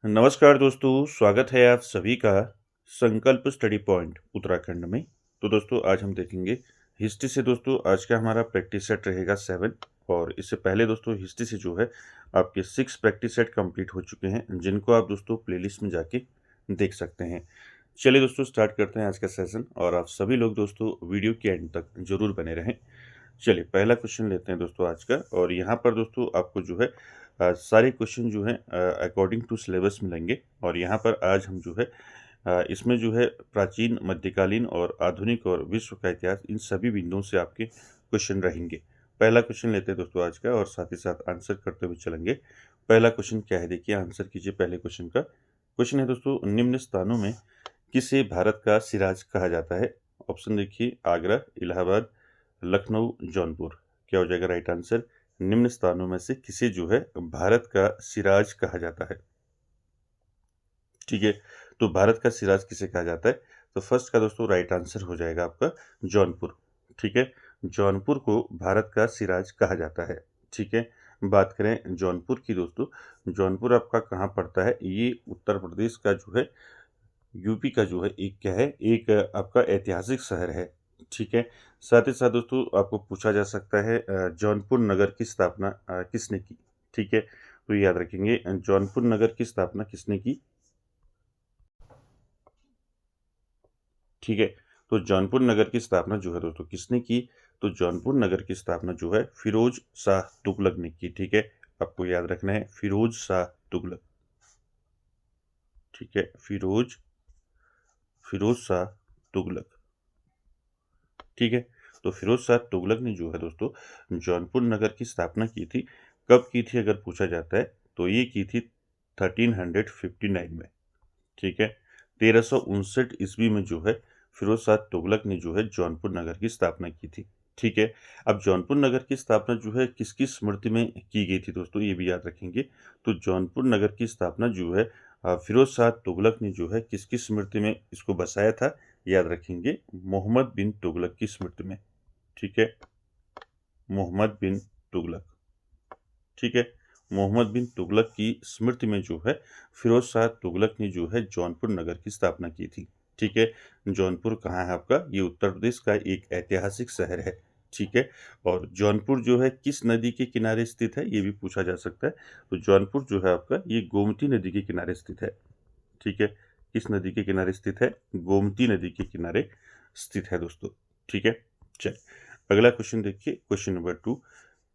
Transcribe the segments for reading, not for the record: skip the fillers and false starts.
नमस्कार दोस्तों, स्वागत है आप सभी का संकल्प स्टडी पॉइंट उत्तराखंड में। तो दोस्तों आज हम देखेंगे हिस्ट्री से। दोस्तों आज का हमारा प्रैक्टिस सेट रहेगा 7 और इससे पहले दोस्तों हिस्ट्री से जो है आपके 6 प्रैक्टिस सेट कंप्लीट हो चुके हैं, जिनको आप दोस्तों प्लेलिस्ट में जाके देख सकते हैं। चलिए दोस्तों स्टार्ट करते हैं आज का सेशन और आप सभी लोग दोस्तों वीडियो के एंड तक जरूर बने रहें। चलिए पहला क्वेश्चन लेते हैं दोस्तों आज का, और यहाँ पर दोस्तों आपको जो है सारे क्वेश्चन जो है अकॉर्डिंग टू सिलेबस मिलेंगे। और यहाँ पर आज हम जो है इसमें जो है प्राचीन, मध्यकालीन और आधुनिक और विश्व का इतिहास, इन सभी बिंदुओं से आपके क्वेश्चन रहेंगे। पहला क्वेश्चन लेते हैं दोस्तों आज का और साथ ही साथ आंसर करते हुए चलेंगे। पहला क्वेश्चन क्या है, देखिए आंसर कीजिए पहले क्वेश्चन का। क्वेश्चन है दोस्तों, निम्न स्थानों में किसे भारत का सिराज कहा जाता है? ऑप्शन देखिए, आगरा, इलाहाबाद, लखनऊ, जौनपुर। क्या हो जाएगा राइट आंसर? निम्न स्थानों में से किसे जो है भारत का सिराज कहा जाता है? ठीक है, तो भारत का सिराज किसे कहा जाता है? तो फर्स्ट का दोस्तों राइट आंसर हो जाएगा आपका जौनपुर। ठीक है, जौनपुर को भारत का सिराज कहा जाता है। ठीक है, बात करें जौनपुर की दोस्तों, जौनपुर आपका कहाँ पड़ता है? ये उत्तर प्रदेश का जो है, यूपी का जो है एक क्या है, एक आपका ऐतिहासिक शहर है। ठीक है, साथ ही साथ दोस्तों आपको पूछा जा सकता है जौनपुर नगर की स्थापना किसने की? ठीक है, तो याद रखेंगे जौनपुर नगर की स्थापना किसने की? ठीक है, तो जौनपुर नगर की स्थापना जो है दोस्तों किसने की? तो जौनपुर नगर की स्थापना जो है फिरोज शाह तुगलक ने की। ठीक है, आपको याद रखना है फिरोज शाह तुगलक। ठीक है, फिरोज शाह तुगलक। ठीक है, तो फिरोज शाह तुगलक ने जो है दोस्तों जौनपुर नगर की स्थापना की थी। कब की थी अगर पूछा जाता है, तो ये की थी 1359 में। ठीक है, 1359 ईस्वी में जो है फिरोज शाह तुगलक ने जो है जौनपुर नगर की स्थापना की थी। ठीक है, अब जौनपुर नगर की स्थापना जो है किसकी स्मृति में की गई थी दोस्तों, ये भी याद रखेंगे। तो जौनपुर नगर की स्थापना जो है फिरोज शाह तुगलक ने जो है किसकी स्मृति में इसको बसाया था? याद रखेंगे, मोहम्मद बिन तुगलक की स्मृति में। ठीक है, मोहम्मद बिन तुगलक। ठीक है, मोहम्मद बिन तुगलक की स्मृति में जो है फिरोज शाह तुगलक ने जो है जौनपुर नगर की स्थापना की थी। ठीक है, जौनपुर कहाँ है आपका? ये उत्तर प्रदेश का एक ऐतिहासिक शहर है। ठीक है, और जौनपुर जो है किस नदी के किनारे स्थित है, ये भी पूछा जा सकता है। तो जौनपुर जो है आपका ये गोमती नदी के किनारे स्थित है। ठीक है, किस नदी के किनारे स्थित है? गोमती नदी के किनारे स्थित है दोस्तों। ठीक है, चलिए अगला क्वेश्चन देखिए, क्वेश्चन नंबर 2।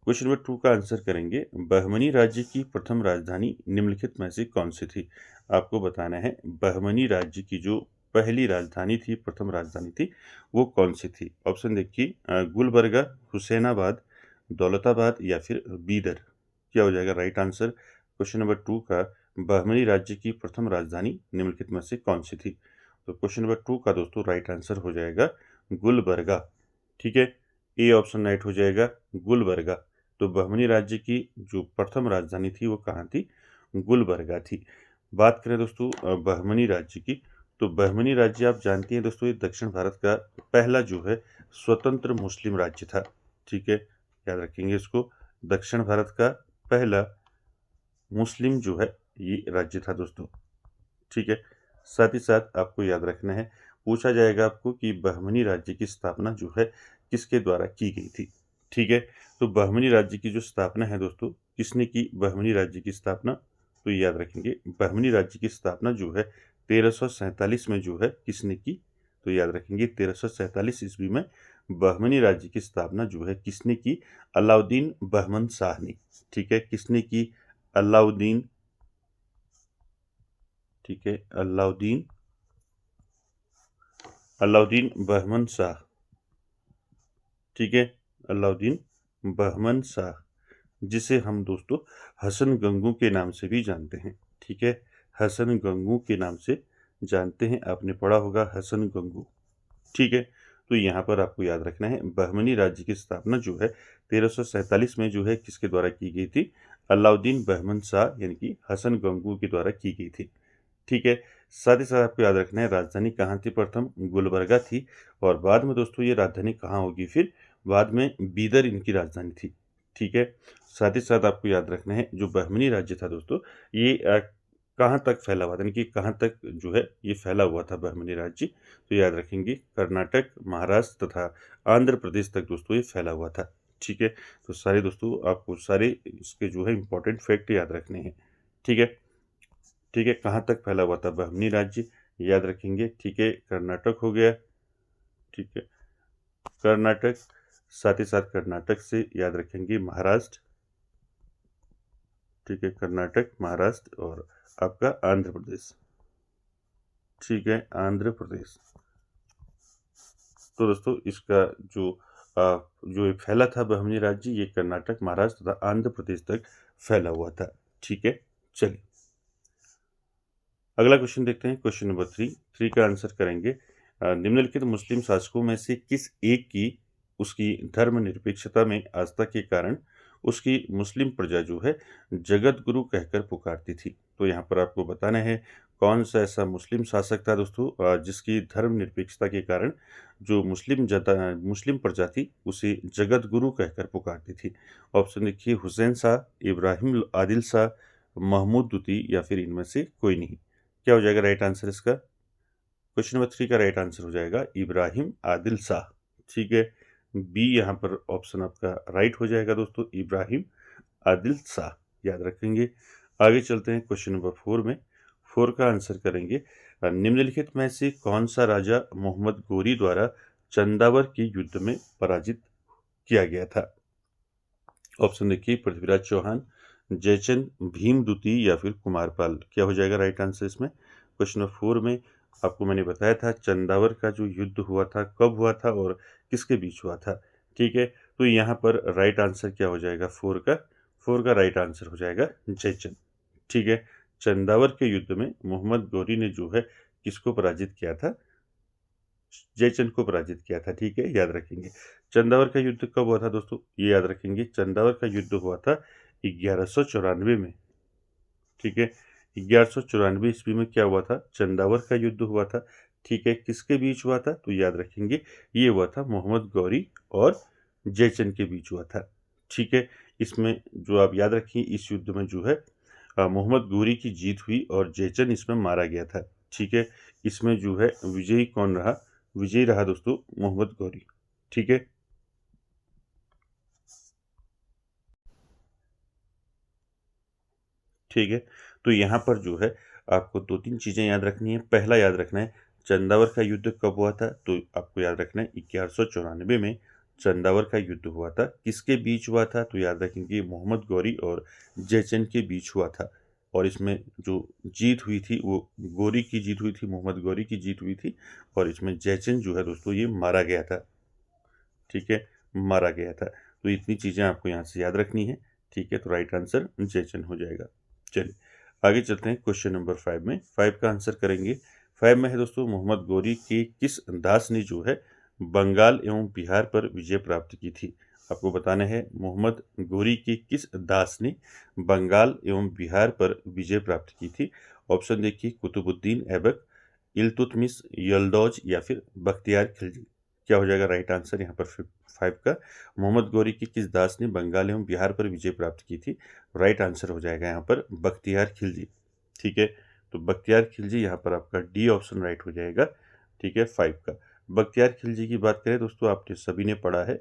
क्वेश्चन नंबर 2 का आंसर करेंगे, बहमनी राज्य की प्रथम राजधानी निम्नलिखित में से कौन सी थी? आपको बताना है बहमनी राज्य की जो पहली राजधानी थी, प्रथम राजधानी थी, वो कौन सी थी? ऑप्शन देखिए, गुलबर्गा, हुसैनाबाद, दौलताबाद या फिर बीदर। क्या हो जाएगा राइट आंसर? क्वेश्चन नंबर 2 का बहमनी राज्य की प्रथम राजधानी निम्नलिखित में से कौन सी थी? तो क्वेश्चन नंबर 2 का दोस्तों राइट आंसर हो जाएगा गुलबर्गा। ठीक है, ए ऑप्शन राइट हो जाएगा गुलबर्गा। तो बहमनी राज्य की जो प्रथम राजधानी थी वो कहाँ थी? गुलबर्गा थी। बात करें दोस्तों बहमनी राज्य की, तो बहमनी राज्य आप जानते हैं दोस्तों, ये दक्षिण भारत का पहला जो है स्वतंत्र मुस्लिम राज्य था। ठीक है, याद रखेंगे इसको, दक्षिण भारत का पहला मुस्लिम जो है ये राज्य था दोस्तों। ठीक है, साथ ही साथ आपको याद रखना है, पूछा जाएगा आपको कि बहमनी राज्य की स्थापना जो है किसके द्वारा की गई थी। ठीक है, तो बहमनी राज्य की जो स्थापना है दोस्तों, किसने की बहमनी राज्य की स्थापना? तो याद रखेंगे बहमनी राज्य की स्थापना जो है 1347 में जो है किसने की? तो याद रखेंगे 1347 ईस्वी में बहमनी राज्य की स्थापना जो है किसने की? अलाउद्दीन बहमन शाह ने। ठीक है, किसने की? अलाउद्दीन। ठीक है, अलाउद्दीन बहमन शाह। ठीक है, अलाउद्दीन बहमन शाह, जिसे हम दोस्तों हसन गंगू के नाम से भी जानते हैं। ठीक है, हसन गंगू के नाम से जानते हैं, आपने पढ़ा होगा हसन गंगू। ठीक है, तो यहाँ पर आपको याद रखना है बहमनी राज्य की स्थापना जो है 1347 में जो है किसके द्वारा की गई थी? अलाउद्दीन बहमन शाह यानी कि हसन गंगू के द्वारा की गई थी। ठीक है, साथ ही साथ आपको याद रखना है राजधानी कहाँ थी? प्रथम गुलबर्गा थी, और बाद में दोस्तों ये राजधानी कहाँ होगी फिर? बाद में बीदर इनकी राजधानी थी। ठीक है, साथ ही साथ आपको याद रखना है जो बहमनी राज्य था दोस्तों, ये कहाँ तक फैला हुआ था, यानी कि कहाँ तक जो है ये फैला हुआ था बहमनी राज्य, तो याद रखेंगे कर्नाटक, महाराष्ट्र तथा आंध्र प्रदेश तक दोस्तों ये फैला हुआ था। ठीक है, तो सारे दोस्तों आपको सारे इसके जो है इंपॉर्टेंट फैक्ट याद रखने हैं। ठीक है, ठीक है, कहाँ तक फैला हुआ था बहमनी राज्य, याद रखेंगे। ठीक है, कर्नाटक हो गया। ठीक है, कर्नाटक, साथ ही साथ कर्नाटक से याद रखेंगे महाराष्ट्र। ठीक है, कर्नाटक, महाराष्ट्र और आपका आंध्र प्रदेश। ठीक है, आंध्र प्रदेश। तो दोस्तों इसका जो ये फैला था बहमनी राज्य, ये कर्नाटक, महाराष्ट्र तथा आंध्र प्रदेश तक फैला हुआ था। ठीक है, चलिए अगला क्वेश्चन देखते हैं। क्वेश्चन नंबर 3 का आंसर करेंगे। निम्नलिखित मुस्लिम शासकों में से किस एक की उसकी धर्मनिरपेक्षता में आस्था के कारण उसकी मुस्लिम प्रजा जो है जगत गुरु कहकर पुकारती थी? तो यहाँ पर आपको बताना है कौन सा ऐसा मुस्लिम शासक था दोस्तों जिसकी धर्मनिरपेक्षता के कारण जो मुस्लिम प्रजा थी उसे जगत गुरु कहकर पुकारती थी। ऑप्शन देखिए, हुसैन शाह, इब्राहिम आदिल शाह, महमूद दूती या फिर इनमें से कोई नहीं। क्या हो जाएगा राइट आंसर इसका? क्वेश्चन नंबर 3 का राइट आंसर हो जाएगा इब्राहिम आदिल शाह। ठीक है, बी यहाँ पर ऑप्शन आपका राइट हो जाएगा दोस्तों, इब्राहिम आदिल शाह, याद रखेंगे। आगे चलते हैं क्वेश्चन नंबर 4 में। 4 का आंसर करेंगे। निम्नलिखित में से कौन सा राजा मोहम्मद गोरी द्वारा चंदावर के युद्ध में पराजित किया गया था? ऑप्शन देखिए, पृथ्वीराज चौहान, जयचंद, भीमदूती या फिर कुमारपाल। क्या हो जाएगा राइट आंसर इसमें? क्वेश्चन नंबर 4 में आपको मैंने बताया था चंदावर का जो युद्ध हुआ था कब हुआ था और किसके बीच हुआ था। ठीक है, तो यहाँ पर राइट आंसर क्या हो जाएगा? 4 का राइट आंसर हो जाएगा जयचंद। ठीक है, चंदावर के युद्ध में मोहम्मद गौरी ने जो है किसको पराजित किया था? जयचंद को पराजित किया था। ठीक है, याद रखेंगे। चंदावर का युद्ध कब हुआ था दोस्तों? ये याद रखेंगे, चंदावर का युद्ध हुआ था 1194 में। ठीक है, 1194 ईस्वी में क्या हुआ था? चंदावर का युद्ध हुआ था। ठीक है, किसके बीच हुआ था? तो याद रखेंगे ये हुआ था मोहम्मद गौरी और जयचंद के बीच हुआ था। ठीक है, इसमें जो आप याद रखिए इस युद्ध में जो है मोहम्मद गौरी की जीत हुई और जयचंद इसमें मारा गया था। ठीक है, इसमें जो है विजयी कौन रहा? विजयी रहा दोस्तों मोहम्मद गौरी। ठीक है, ठीक है, तो यहाँ पर जो है आपको 2-3 चीज़ें याद रखनी है। पहला याद रखना है चंदावर का युद्ध कब हुआ था, तो आपको याद रखना है 1194 में चंदावर का युद्ध हुआ था। किसके बीच हुआ था? तो याद रखेंगे मोहम्मद गौरी और जयचंद के बीच हुआ था। और इसमें जो जीत हुई थी वो गौरी की जीत हुई थी, मोहम्मद गौरी की जीत हुई थी। और इसमें जयचंद जो है दोस्तों ये मारा गया था। ठीक है, मारा गया था। तो इतनी चीज़ें आपको यहाँ से याद रखनी है। ठीक है, तो राइट आंसर जयचंद हो जाएगा। चलिए आगे चलते हैं क्वेश्चन नंबर 5 में। 5 का आंसर करेंगे। 5 में है दोस्तों, मोहम्मद गौरी के किस दास ने जो है बंगाल एवं बिहार पर विजय प्राप्त की थी? आपको बताना है मोहम्मद गौरी के किस दास ने बंगाल एवं बिहार पर विजय प्राप्त की थी? ऑप्शन देखिए, कुतुबुद्दीन ऐबक, इल्तुतमिश, यल्दौज या फिर बख्तियार खिलजी। क्या हो जाएगा राइट आंसर यहाँ पर 5 का? मोहम्मद गौरी के किस दास ने बंगाल एवं बिहार पर विजय प्राप्त की थी? राइट आंसर हो जाएगा यहाँ पर बख्तियार खिलजी। ठीक है, तो बख्तियार खिलजी यहाँ पर आपका डी ऑप्शन राइट हो जाएगा। ठीक है, 5 का। बख्तियार खिलजी की बात करें दोस्तों, आपने सभी ने पढ़ा है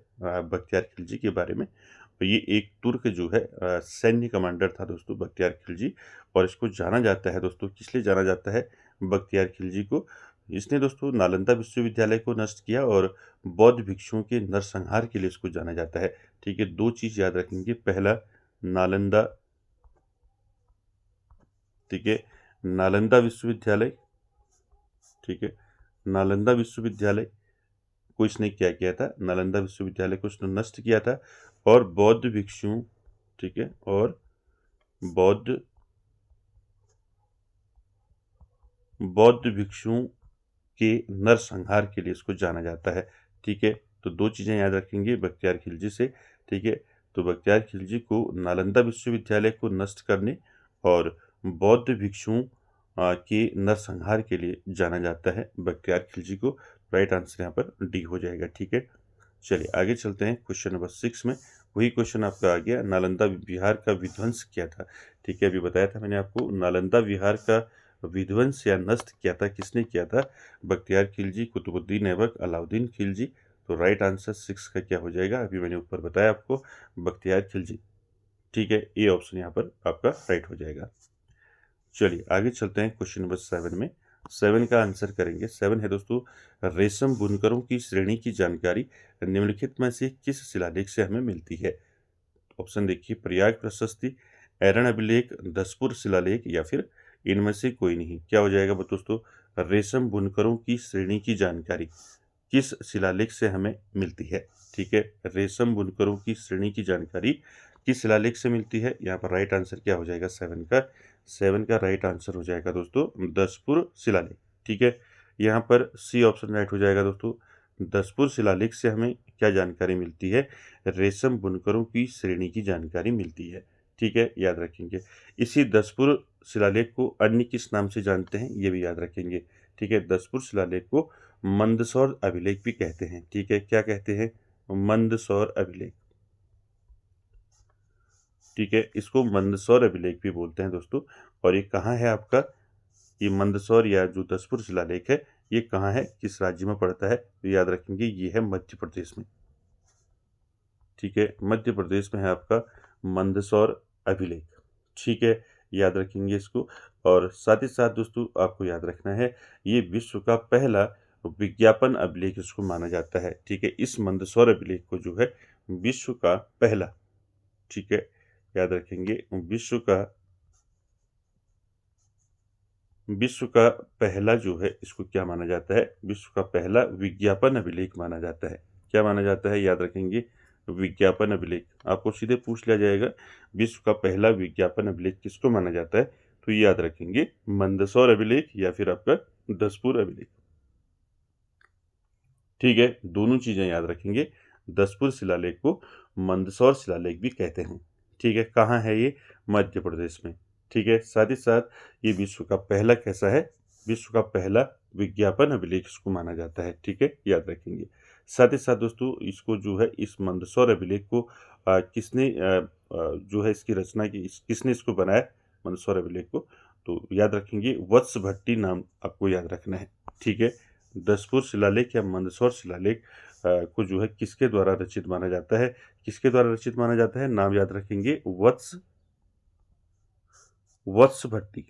बख्तियार खिलजी के बारे में। तो ये एक तुर्क जो है सैन्य कमांडर था दोस्तों बख्तियार खिलजी। और इसको जाना जाता है दोस्तों, किस लिए जाना जाता है बख्तियार खिलजी को? इसने दोस्तों नालंदा विश्वविद्यालय को नष्ट किया और बौद्ध भिक्षुओं के नरसंहार के लिए इसको जाना जाता है। ठीक है, 2 चीज़ याद रखेंगे। पहला नालंदा, ठीक है, नालंदा विश्वविद्यालय। ठीक है, नालंदा विश्वविद्यालय को इसने क्या किया था? नालंदा विश्वविद्यालय को इसने नष्ट किया था। और बौद्ध भिक्षुओं, ठीक है, और बौद्ध भिक्षुओं के नरसंहार के लिए इसको जाना जाता है। ठीक है, तो 2 चीज़ें याद रखेंगे बख्तियार खिलजी से। ठीक है, तो बख्तियार खिलजी को नालंदा विश्वविद्यालय को नष्ट करने और बौद्ध भिक्षुओं के नरसंहार के लिए जाना जाता है बख्तियार खिलजी को। राइट आंसर यहाँ पर डी हो जाएगा। ठीक है, चलिए आगे चलते हैं क्वेश्चन नंबर 6 में। वही क्वेश्चन आपका आ गया, नालंदा विहार का विध्वंस किया था। ठीक है, अभी बताया था मैंने आपको, नालंदा विहार का विध्वंस या नष्ट किया था, किसने किया था? बख्तियार खिलजी, कुतुबुद्दीन ऐबक, अलाउद्दीन खिलजी। तो राइट आंसर 6 का क्या हो जाएगा? अभी मैंने ऊपर बताया आपको, बख्तियार खिलजी। ठीक है, ए ऑप्शन यहाँ पर आपका राइट हो जाएगा। चलिए आगे चलते हैं क्वेश्चन नंबर 7 में। 7 का आंसर करेंगे। 7 है दोस्तों, रेशम बुनकरों की श्रेणी की जानकारी निम्नलिखित में से किस शिलालेख से हमें मिलती है? ऑप्शन देखिए, प्रयाग प्रशस्ति, ऐरण अभिलेख, दसपुर शिलालेख या फिर इनमें से कोई नहीं। क्या हो जाएगा दोस्तों? रेशम बुनकरों की श्रेणी की जानकारी किस शिलालेख से हमें मिलती है? ठीक है, रेशम बुनकरों की श्रेणी की जानकारी किस शिलालेख से मिलती है? यहाँ पर राइट आंसर क्या हो जाएगा? 7 का। 7 का राइट आंसर हो जाएगा दोस्तों दसपुर शिलालेख। ठीक है, यहाँ पर सी ऑप्शन राइट हो जाएगा दोस्तों। दसपुर शिलालेख से हमें क्या जानकारी मिलती है? रेशम बुनकरों की श्रेणी की जानकारी मिलती है। ठीक है, याद रखेंगे। इसी दसपुर शिलालेख को अन्य किस नाम से जानते हैं, ये भी याद रखेंगे। ठीक है, दसपुर शिलालेख को मंदसौर अभिलेख भी कहते हैं। ठीक है, क्या कहते हैं? मंदसौर अभिलेख। ठीक है, इसको मंदसौर अभिलेख भी बोलते हैं दोस्तों। और ये कहाँ है आपका? ये मंदसौर या जो दसपुर शिलालेख है, ये कहाँ है, किस राज्य में पड़ता है? तो याद रखेंगे, ये है मध्य प्रदेश में। ठीक है, मध्य प्रदेश में है आपका मंदसौर अभिलेख। ठीक है, याद रखेंगे इसको। और साथ ही साथ दोस्तों आपको याद रखना है, ये विश्व का पहला विज्ञापन अभिलेख इसको माना जाता है। ठीक है, इस मंदसौर अभिलेख को जो है विश्व का पहला, ठीक है, याद रखेंगे, विश्व का पहला जो है इसको क्या माना जाता है? विश्व का पहला विज्ञापन अभिलेख माना जाता है। क्या माना जाता है? याद रखेंगे, विज्ञापन अभिलेख। आपको सीधे पूछ लिया जाएगा विश्व का पहला विज्ञापन अभिलेख किसको माना जाता है, तो ये याद रखेंगे, मंदसौर अभिलेख या फिर आपका दसपुर अभिलेख। ठीक है, दोनों चीजें याद रखेंगे। दसपुर शिलालेख को मंदसौर शिलालेख भी कहते हैं। ठीक है, कहाँ है ये? मध्य प्रदेश में। ठीक है, साथ ही साथ ये विश्व का पहला कैसा है? विश्व का पहला विज्ञापन अभिलेख इसको माना जाता है। ठीक है, याद रखेंगे। साथ ही साथ दोस्तों इसको जो है, इस मंदसौर अभिलेख को किसने जो है इसकी रचना की, किसने इसको बनाया मंदसौर अभिलेख को? तो याद रखेंगे, वत्स भट्टी नाम आपको याद रखना है। ठीक है, दसपुर शिलालेख या मंदसौर शिलालेख को जो है किसके द्वारा रचित माना जाता है? किसके द्वारा रचित माना जाता है? नाम याद रखेंगे, वत्स भट्टी।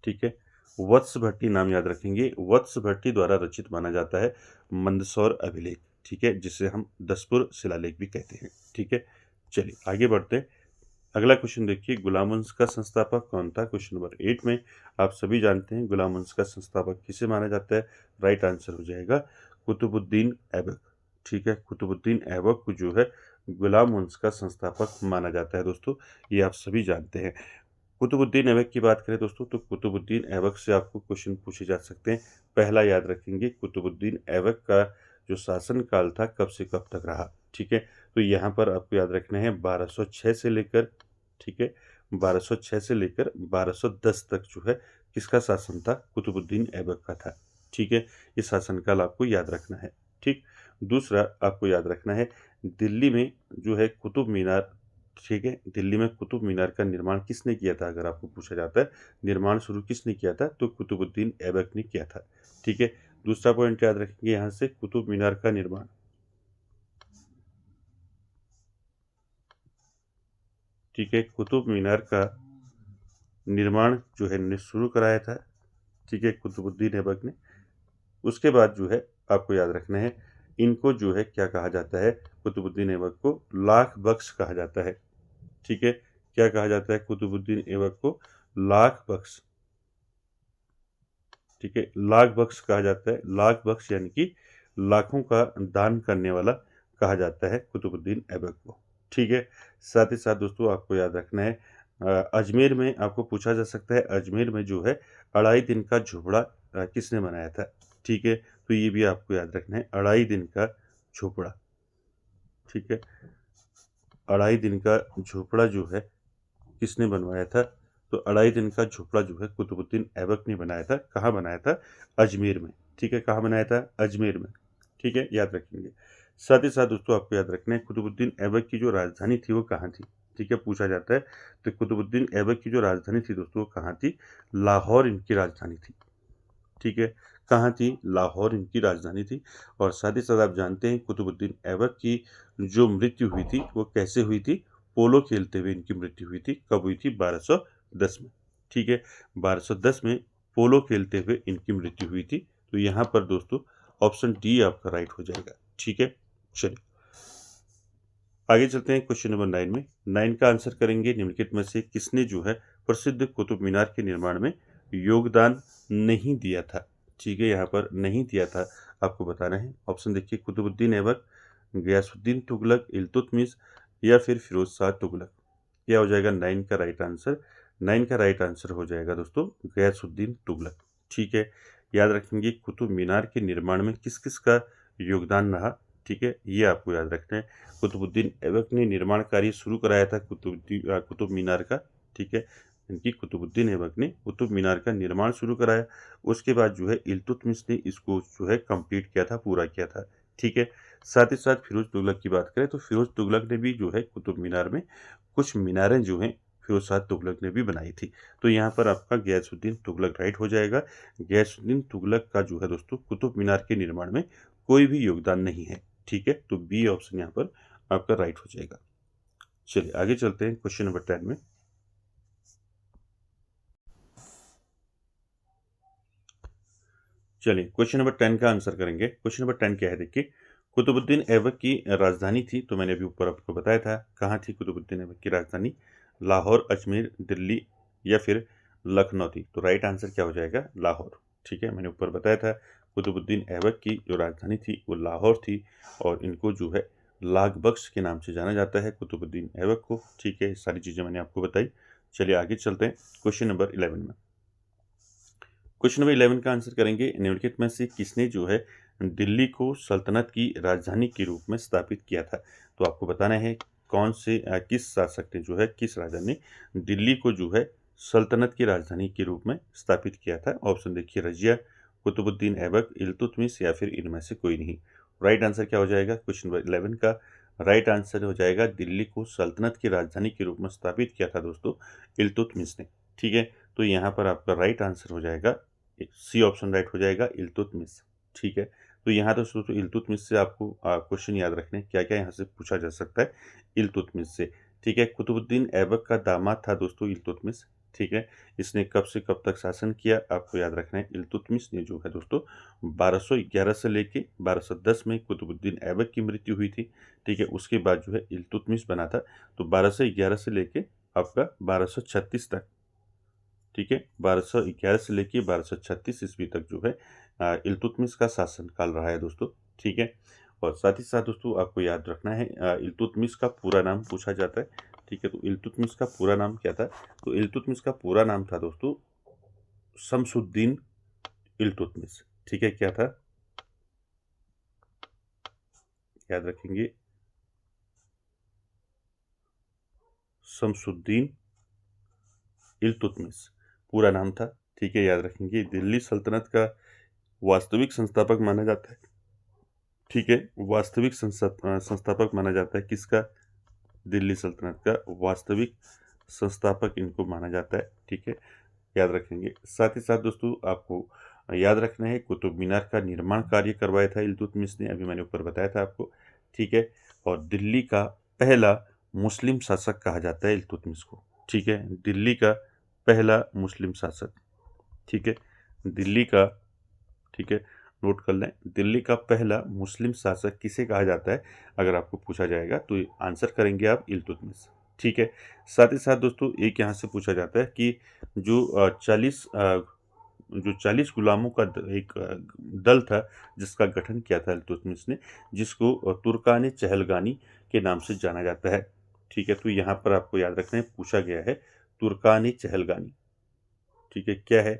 ठीक है, वत्स भट्टी नाम याद रखेंगे। वत्स भट्टी द्वारा रचित माना जाता है मंदसौर अभिलेख। ठीक है, जिसे हम दसपुर शिलालेख भी कहते हैं। ठीक है, चलिए आगे बढ़ते हैं। अगला क्वेश्चन देखिए, गुलाम वंश का संस्थापक कौन था? क्वेश्चन नंबर 8 में आप सभी जानते हैं गुलाम वंश का संस्थापक किसे माना जाता है? राइट आंसर हो जाएगा कुतुबुद्दीन ऐबक। ठीक है, कुतुबुद्दीन ऐबक को जो है गुलाम वंश का संस्थापक माना जाता है दोस्तों, ये आप सभी जानते हैं। कुतुबुद्दीन ऐबक की बात करें दोस्तों, तो कुतुबुद्दीन ऐबक से आपको क्वेश्चन पूछे जा सकते हैं। पहला याद रखेंगे, कुतुबुद्दीन ऐबक का जो शासन काल था कब से कब तक रहा? ठीक है, तो यहाँ पर आपको याद रखना है 1206 से लेकर, ठीक है, 1206 से लेकर 1210 तक जो है किसका शासन था? कुतुबुद्दीन ऐबक का था। ठीक है, ये शासनकाल आपको याद रखना है। ठीक, दूसरा आपको याद रखना है, दिल्ली में जो है कुतुब मीनार, ठीक है, दिल्ली में कुतुब मीनार का निर्माण किसने किया था? अगर आपको पूछा जाता है निर्माण शुरू किसने किया था, तो कुतुबुद्दीन ऐबक ने किया था। ठीक है, दूसरा पॉइंट याद रखेंगे यहाँ से, कुतुब मीनार का निर्माण, ठीक है, कुतुब मीनार का निर्माण जो है ने शुरू कराया था। ठीक है, कुतुबुद्दीन ऐबक ने। उसके बाद जो है आपको याद रखना है, इनको जो है क्या कहा जाता है? कुतुबुद्दीन ऐबक को लाख बख्श कहा जाता है। ठीक है, क्या कहा जाता है? कुतुबुद्दीन ऐबक को लाख बख्श। ठीक है, लाख बख्श कहा जाता है। लाख बख्श यानी कि लाखों का दान करने वाला कहा जाता है कुतुबुद्दीन ऐबक को। ठीक है, साथ ही साथ दोस्तों आपको याद रखना है, अजमेर में आपको पूछा जा सकता है, अजमेर में जो है अढ़ाई दिन का झोपड़ा किसने बनाया था? ठीक है, तो ये भी आपको याद रखना है, अढ़ाई दिन का झोपड़ा। ठीक है, अढ़ाई दिन का झोपड़ा जो है किसने बनवाया था? तो अढ़ाई दिन का झोपड़ा जो है कुतुबुद्दीन ऐबक ने बनाया था। कहाँ बनाया था? अजमेर में। ठीक है, कहाँ बनाया था? अजमेर में। ठीक है, याद रखेंगे। साथ ही साथ दोस्तों आपको याद रखना है कुतुबुद्दीन ऐबक की जो राजधानी थी वो कहाँ थी, ठीक है, पूछा जाता है। तो कुतुबुद्दीन ऐबक की जो राजधानी थी दोस्तों वो कहाँ थी, लाहौर इनकी राजधानी थी, ठीक है, कहाँ थी, लाहौर इनकी राजधानी थी। और साथ ही साथ आप जानते हैं कुतुबुद्दीन ऐबक की जो मृत्यु हुई थी वो कैसे हुई थी, पोलो खेलते हुए इनकी मृत्यु हुई थी। कब हुई थी, 1210 में, ठीक है, 1210 में पोलो खेलते हुए इनकी मृत्यु हुई थी। तो यहाँ पर दोस्तों ऑप्शन डी आपका राइट हो जाएगा, ठीक है। चलिए आगे चलते हैं क्वेश्चन नंबर 9 में। 9 का आंसर करेंगे निम्नलिखित में से किसने जो है प्रसिद्ध कुतुब मीनार के निर्माण में योगदान नहीं दिया था, ठीक है, यहाँ पर नहीं दिया था आपको बताना है। ऑप्शन देखिए, कुतुबुद्दीन ऐबक, गयासुद्दीन तुगलक, इल्तुतमिश या फिर फिरोज शाह तुगलक। क्या हो जाएगा 9 का राइट आंसर, 9 का राइट आंसर हो जाएगा दोस्तों गयासुद्दीन तुगलक, ठीक है। याद रखेंगे कुतुब मीनार के निर्माण में किस किस का योगदान रहा, ठीक है, ये आपको याद रखना है। कुतुबुद्दीन ऐबक ने निर्माण कार्य शुरू कराया था कुतुब मीनार का, ठीक है, इनकी कुतुबुद्दीन ऐबक ने कुतुब मीनार का निर्माण शुरू कराया। उसके बाद जो है इल्तुतमिश ने इसको जो है कंप्लीट किया था, पूरा किया था, ठीक है। साथ ही साथ फिरोज तुगलक की बात करें तो फिरोज तुगलक ने भी जो है कुतुब मीनार में कुछ मीनारें जो हैं फिरोज शाह तुगलक ने भी बनाई थी। तो यहाँ पर आपका गयासुद्दीन तुगलक राइट हो जाएगा। गयासुद्दीन तुगलक का जो है दोस्तों कुतुब मीनार के निर्माण में कोई भी योगदान नहीं है, ठीक है। तो बी ऑप्शन यहाँ पर आपका राइट हो जाएगा। चलिए आगे चलते हैं क्वेश्चन नंबर 10 में। चलिए क्वेश्चन नंबर 10 का आंसर करेंगे। क्वेश्चन नंबर 10 क्या है देखिए, कुतुबुद्दीन ऐबक की राजधानी थी, तो मैंने अभी ऊपर आपको बताया था कहाँ थी कुतुबुद्दीन ऐबक की राजधानी, लाहौर, अजमेर, दिल्ली या फिर लखनऊ थी। तो राइट आंसर क्या हो जाएगा, लाहौर, ठीक है। मैंने ऊपर बताया था कुतुबुद्दीन ऐबक की जो राजधानी थी वो लाहौर थी और इनको जो है लाख बख्श के नाम से जाना जाता है कुतुबुद्दीन ऐबक को, ठीक है। सारी चीज़ें मैंने आपको बताई। चलिए आगे चलते हैं क्वेश्चन नंबर 11 में। क्वेश्चन नंबर 11 का आंसर करेंगे निम्नलिखित में से किसने जो है दिल्ली को सल्तनत की राजधानी के रूप में स्थापित किया था। तो आपको बताना है कौन से किस शासक ने जो है किस राजा ने दिल्ली को जो है सल्तनत की राजधानी के रूप में स्थापित किया था। ऑप्शन देखिए, रजिया, कुतुबुद्दीन ऐबक, इल्तुतमिश या फिर इनमें से कोई नहीं। राइट आंसर क्या हो जाएगा, क्वेश्चन नंबर 11 का राइट आंसर हो जाएगा दिल्ली को सल्तनत की राजधानी के रूप में स्थापित किया था दोस्तों इल्तुतमिश ने, ठीक है। तो यहाँ पर आपका राइट आंसर हो जाएगा सी ऑप्शन राइट हो जाएगा इल्तुतमिश, ठीक है। तो यहाँ तो दोस्तों इल्तुतमिश से आपको क्वेश्चन याद रखने क्या क्या यहाँ से पूछा जा सकता है इल्तुतमिश से, ठीक है। कुतुबुद्दीन ऐबक का दामाद था दोस्तों इल्तुतमिश, ठीक है। इसने कब से कब तक शासन किया आपको याद रखना है। इल्तुतमिश ने जो है दोस्तों 1211 से लेके 1210 में कुतुबुद्दीन ऐबक की मृत्यु हुई थी, ठीक है। उसके बाद जो है इल्तुतमिश बना था, तो 1211 से लेके आपका 1236 तक, ठीक है, 1211 से लेके 1236 ईस्वी तक जो है इल्तुतमिश का शासनकाल रहा है दोस्तों, ठीक है। और साथ ही साथ दोस्तों आपको याद रखना है इल्तुतमिश का पूरा नाम पूछा जाता है, ठीक है। तो इल्तुतमिश का पूरा नाम क्या था, तो इल्तुतमिश का पूरा नाम था दोस्तों शमसुद्दीन इल्तुतमिश, ठीक है। क्या था, याद रखेंगे, शमसुद्दीन इल्तुतमिश पूरा नाम था, ठीक है। याद रखेंगे दिल्ली सल्तनत का वास्तविक संस्थापक माना जाता है, ठीक है। वास्तविक संस्थापक माना जाता है किसका, दिल्ली सल्तनत का वास्तविक संस्थापक इनको माना जाता है, ठीक है। याद रखेंगे। साथ ही साथ दोस्तों आपको याद रखना है कुतुब मीनार का निर्माण कार्य करवाया था इल्तुतमिश ने, अभी मैंने ऊपर बताया था आपको, ठीक है। और दिल्ली का पहला मुस्लिम शासक कहा जाता है इल्तुतमिश को, ठीक है। दिल्ली का पहला मुस्लिम शासक, ठीक है, दिल्ली का, ठीक है, नोट कर लें, दिल्ली का पहला मुस्लिम शासक किसे कहा जाता है अगर आपको पूछा जाएगा तो आंसर करेंगे आप इल्तुतमिश, ठीक है। साथ ही साथ दोस्तों एक यहाँ से पूछा जाता है कि जो 40 गुलामों का एक दल था जिसका गठन किया था इल्तुतमिश ने, जिसको तुर्कान चहलगानी के नाम से जाना जाता है, ठीक है। तो यहाँ पर आपको याद रखना है पूछा गया है तुर्कान चहलगानी, ठीक है, क्या है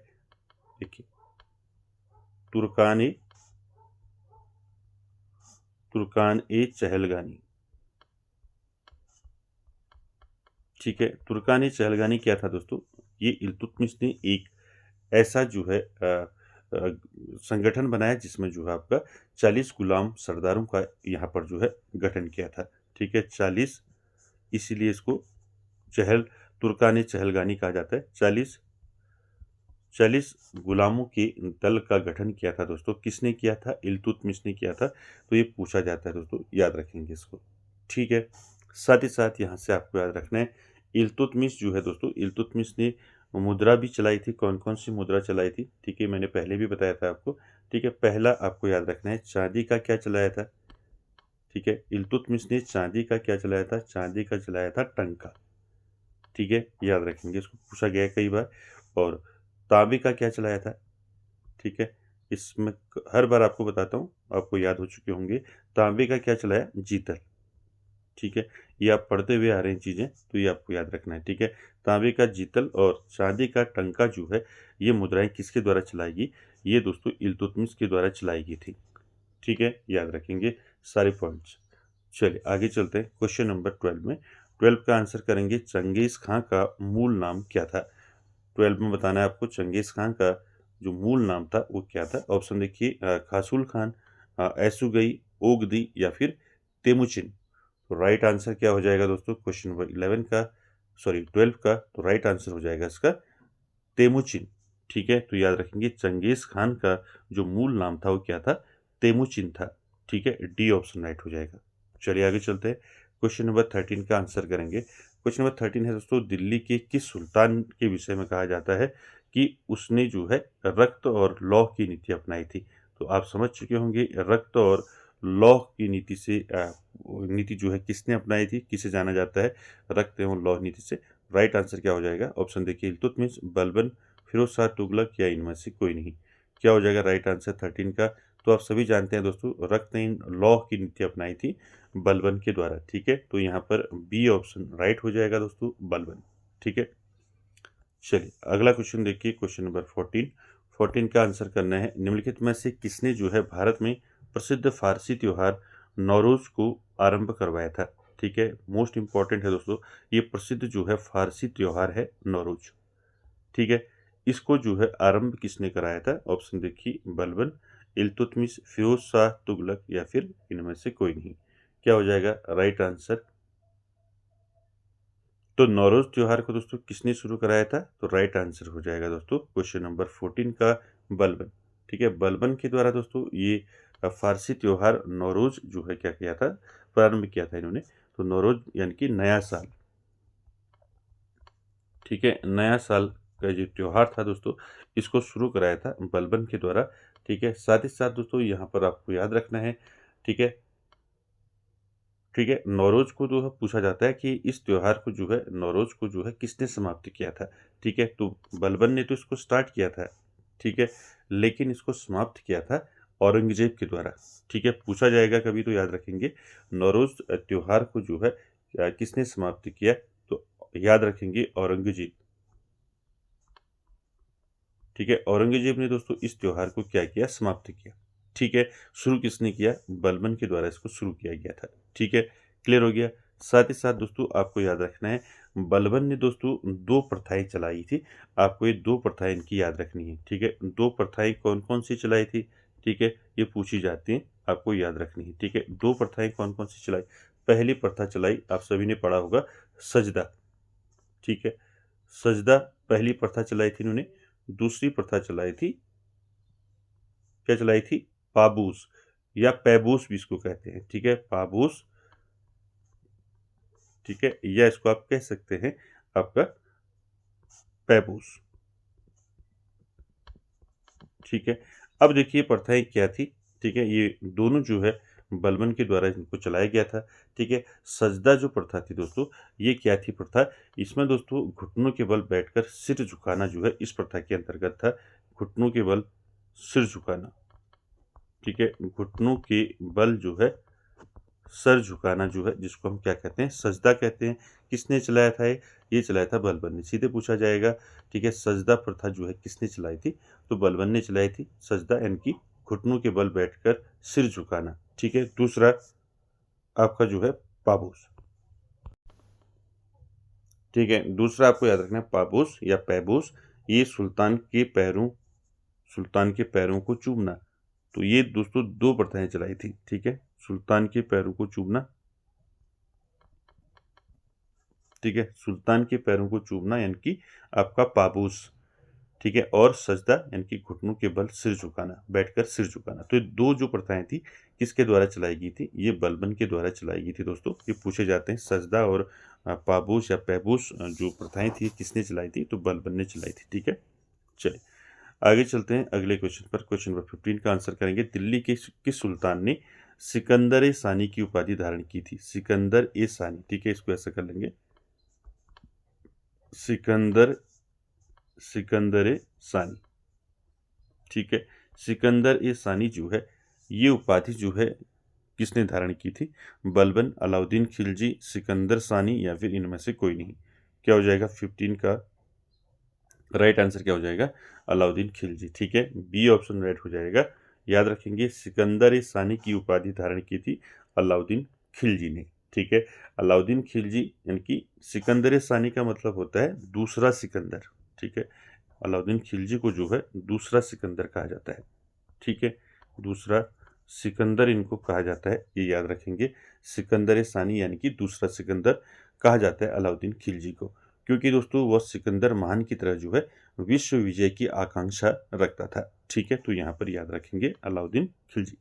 देखिए, तुर्कान चहलगानी, ठीक है। तुर्कान चहलगानी क्या था दोस्तों, ये इल्तुतमिश ने एक ऐसा जो है संगठन बनाया जिसमें जो है आपका 40 गुलाम सरदारों का यहाँ पर जो है गठन किया था। ठीक है, 40, इसीलिए इसको तुर्कानी चहलगानी कहा जाता है। 40 गुलामों के दल का गठन किया था दोस्तों। किसने किया था? इल्तुतमिश ने किया था। तो ये पूछा जाता है दोस्तों, याद रखेंगे इसको। ठीक है, साथ ही साथ यहाँ से आपको याद रखना है, इल्तुतमिश जो है दोस्तों, इल्तुतमिश ने मुद्रा भी चलाई थी। कौन कौन सी मुद्रा चलाई थी? ठीक है, मैंने पहले भी बताया था आपको। ठीक है, पहला आपको याद रखना है, चांदी का क्या चलाया था? ठीक है, इल्तुतमिश ने चांदी का क्या चलाया था? चांदी का चलाया था टंका। ठीक है, याद रखेंगे, इसको पूछा गया है कई बार। और तांबे का क्या चलाया था? ठीक है, इसमें हर बार आपको बताता हूँ, आपको याद हो चुके होंगे। तांबे का क्या चलाया? जीतल। ठीक है, ये आप पढ़ते हुए आ रहे हैं चीज़ें, तो ये आपको याद रखना है। ठीक है, तांबे का जीतल और चांदी का टंका जो है, ये मुद्राएं किसके द्वारा चलाएगी? ये दोस्तों इल्तुतमिश के द्वारा चलाई गई थी। ठीक है, याद रखेंगे सारे पॉइंट्स। चलिए आगे चलते हैं क्वेश्चन नंबर 12 में। 12 का आंसर करेंगे, चंगेज खां का मूल नाम क्या था? 12 में बताना है आपको चंगेज खां का जो मूल नाम था वो क्या था। ऑप्शन देखिए, खासुल खान, ऐसुगई, ओगदी या फिर तेमुचिन। तो राइट आंसर क्या हो जाएगा दोस्तों? क्वेश्चन नंबर 11 का, सॉरी 12 का, तो राइट आंसर हो जाएगा इसका तेमुचिन। ठीक है, तो याद रखेंगे चंगेज खान का जो मूल नाम था वो क्या था? तेमुचिन था। ठीक है, डी ऑप्शन राइट हो जाएगा। चलिए आगे चलते हैं, क्वेश्चन नंबर 13 का आंसर करेंगे। क्वेश्चन नंबर 13 है दोस्तों, दिल्ली के किस सुल्तान के विषय में कहा जाता है कि उसने जो है रक्त और लौह की नीति अपनाई थी? तो आप समझ चुके होंगे, रक्त और लौह की नीति से नीति जो है किसने अपनाई थी, किसे जाना जाता है रक्त एवं लौह नीति से? राइट आंसर क्या हो जाएगा? ऑप्शन देखिए, इल्तुतमिश, बलबन, फिरोज शाह तुगलक या इनमें से कोई नहीं। क्या हो जाएगा राइट आंसर 13 का? तो आप सभी जानते हैं दोस्तों, रक्त एवं लौह की नीति अपनाई थी बलबन के द्वारा। ठीक है, तो यहाँ पर बी ऑप्शन राइट हो जाएगा दोस्तों, बलबन। ठीक है, चलिए अगला क्वेश्चन देखिए, क्वेश्चन नंबर 14। 14 का आंसर करना है, निम्नलिखित में से किसने जो है भारत में प्रसिद्ध फारसी त्योहार नौरोज को आरंभ करवाया था? ठीक है, मोस्ट इंपॉर्टेंट है दोस्तों, ये प्रसिद्ध जो है फारसी त्योहार है नौरोज। ठीक है, इसको जो है आरंभ किसने कराया था? ऑप्शन देखिए, बलबन, इल्तुतमिश, फिरोज शाह तुगलक या फिर इनमें से कोई नहीं। क्या हो जाएगा राइट आंसर? तो नौरोज त्योहार को दोस्तों किसने शुरू कराया था? तो राइट आंसर हो जाएगा दोस्तों क्वेश्चन नंबर 14 का, बलबन। ठीक है, बलबन के द्वारा दोस्तों ये फारसी त्योहार नौरोज जो है क्या किया था? प्रारंभ किया था इन्होंने। तो नौरोज यानी कि नया साल। ठीक है, नया साल का जो त्योहार था दोस्तों, इसको शुरू कराया था बलबन के द्वारा। ठीक है, साथ ही साथ दोस्तों यहाँ पर आपको याद रखना है। ठीक है, ठीक है, नौरोज को जो है पूछा जाता है कि इस त्योहार को जो है, नौरोज को जो है किसने समाप्त किया था? ठीक है, तो बलबन ने तो इसको स्टार्ट किया था। ठीक है, लेकिन इसको समाप्त किया था औरंगजेब के द्वारा। ठीक है, पूछा जाएगा कभी तो याद रखेंगे, नौरोज त्योहार को जो है किसने समाप्त किया? तो याद रखेंगे औरंगजेब। ठीक है, औरंगजेब ने दोस्तों इस त्योहार को क्या किया? समाप्त किया। ठीक है, शुरू किसने किया? बलबन के द्वारा इसको शुरू किया गया था। ठीक है, क्लियर हो गया। साथ ही साथ दोस्तों आपको याद रखना है, बलबन ने दोस्तों दो प्रथाएं चलाई थी। आपको ये दो प्रथाएं इनकी याद रखनी है। ठीक है, दो प्रथाएं कौन कौन सी चलाई थी? ठीक है, ये पूछी जाती हैं, आपको याद रखनी है। ठीक है, दो प्रथाएं कौन कौन सी चलाई? पहली प्रथा चलाई, आप सभी ने पढ़ा होगा, सजदा। ठीक है, सजदा पहली प्रथा चलाई थी इन्होंने। दूसरी प्रथा चलाई थी, क्या चलाई थी? पाबूस या पैबूस भी इसको कहते हैं। ठीक है, पाबूस। ठीक है, या इसको आप कह सकते हैं आपका पैबूस। ठीक है, अब देखिए प्रथाएं क्या थी। ठीक है, ये दोनों जो है बलबन के द्वारा इनको चलाया गया था। ठीक है, सजदा जो प्रथा थी दोस्तों, ये क्या थी प्रथा? इसमें दोस्तों घुटनों के बल बैठकर सिर झुकाना जो है इस प्रथा के अंतर्गत था। घुटनों के बल सिर झुकाना। ठीक है, घुटनों के बल जो है सर झुकाना जो है, जिसको हम क्या कहते हैं? सजदा कहते हैं। किसने चलाया था ये चलाया था बलबन ने। सीधे पूछा जाएगा, ठीक है, सजदा प्रथा जो है किसने चलाई थी? तो बलबन ने चलाई थी सजदा, यानी कि घुटनों के बल बैठकर सिर झुकाना। ठीक है, दूसरा आपका जो है पाबूस। ठीक है, दूसरा आपको याद रखना है पाबूस या पैबूस, ये सुल्तान के पैरों को चूमना, तो ये दोस्तों 2 प्रथाएं चलाई थी। ठीक है, सुल्तान के पैरों को चूमना, ठीक है, सुल्तान के पैरों को चूमना यानी कि आपका पाबूस, ठीक है, और सजदा यानी कि घुटनों के बल सिर झुकाना, बैठकर सिर झुकाना। तो ये 2 जो प्रथाएं थी किसके द्वारा चलाई गई थी? ये बलबन के द्वारा चलाई गई थी दोस्तों। ये पूछे जाते हैं सजदा और पाबूस या पैबूस जो प्रथाएं थी किसने चलाई थी? तो बलबन ने चलाई थी। ठीक है, चलिए आगे चलते हैं अगले क्वेश्चन पर। क्वेश्चन नंबर 15 का आंसर करेंगे। दिल्ली के किस सुल्तान ने सिकंदर ए सानी की उपाधि धारण की थी? सिकंदर ए सानी, ठीक है, इसको ऐसा कर लेंगे, सिकंदर ए सानी, ठीक है। सिकंदर ए सानी जो है ये उपाधि जो है किसने धारण की थी? बलबन, अलाउद्दीन खिलजी, सिकंदर सानी या फिर इनमें से कोई नहीं। क्या हो जाएगा 15 का राइट आंसर? क्या हो जाएगा? अलाउद्दीन खिलजी। ठीक है, बी ऑप्शन राइट हो जाएगा। याद रखेंगे सिकंदर ए सानी की उपाधि धारण की थी अलाउद्दीन खिलजी ने। ठीक है, अलाउद्दीन खिलजी यानी कि सिकंदर ए सानी का मतलब होता है दूसरा सिकंदर। ठीक है, अलाउद्दीन खिलजी को जो है दूसरा सिकंदर कहा जाता है। ठीक है, दूसरा सिकंदर इनको कहा जाता है, ये याद रखेंगे। सिकंदर ए सानी यानी कि दूसरा सिकंदर कहा जाता है अलाउद्दीन खिलजी को, क्योंकि दोस्तों वह सिकंदर महान की तरह जो है विश्व विजय की आकांक्षा रखता था। ठीक है, तो यहाँ पर याद रखेंगे अलाउद्दीन खिलजी।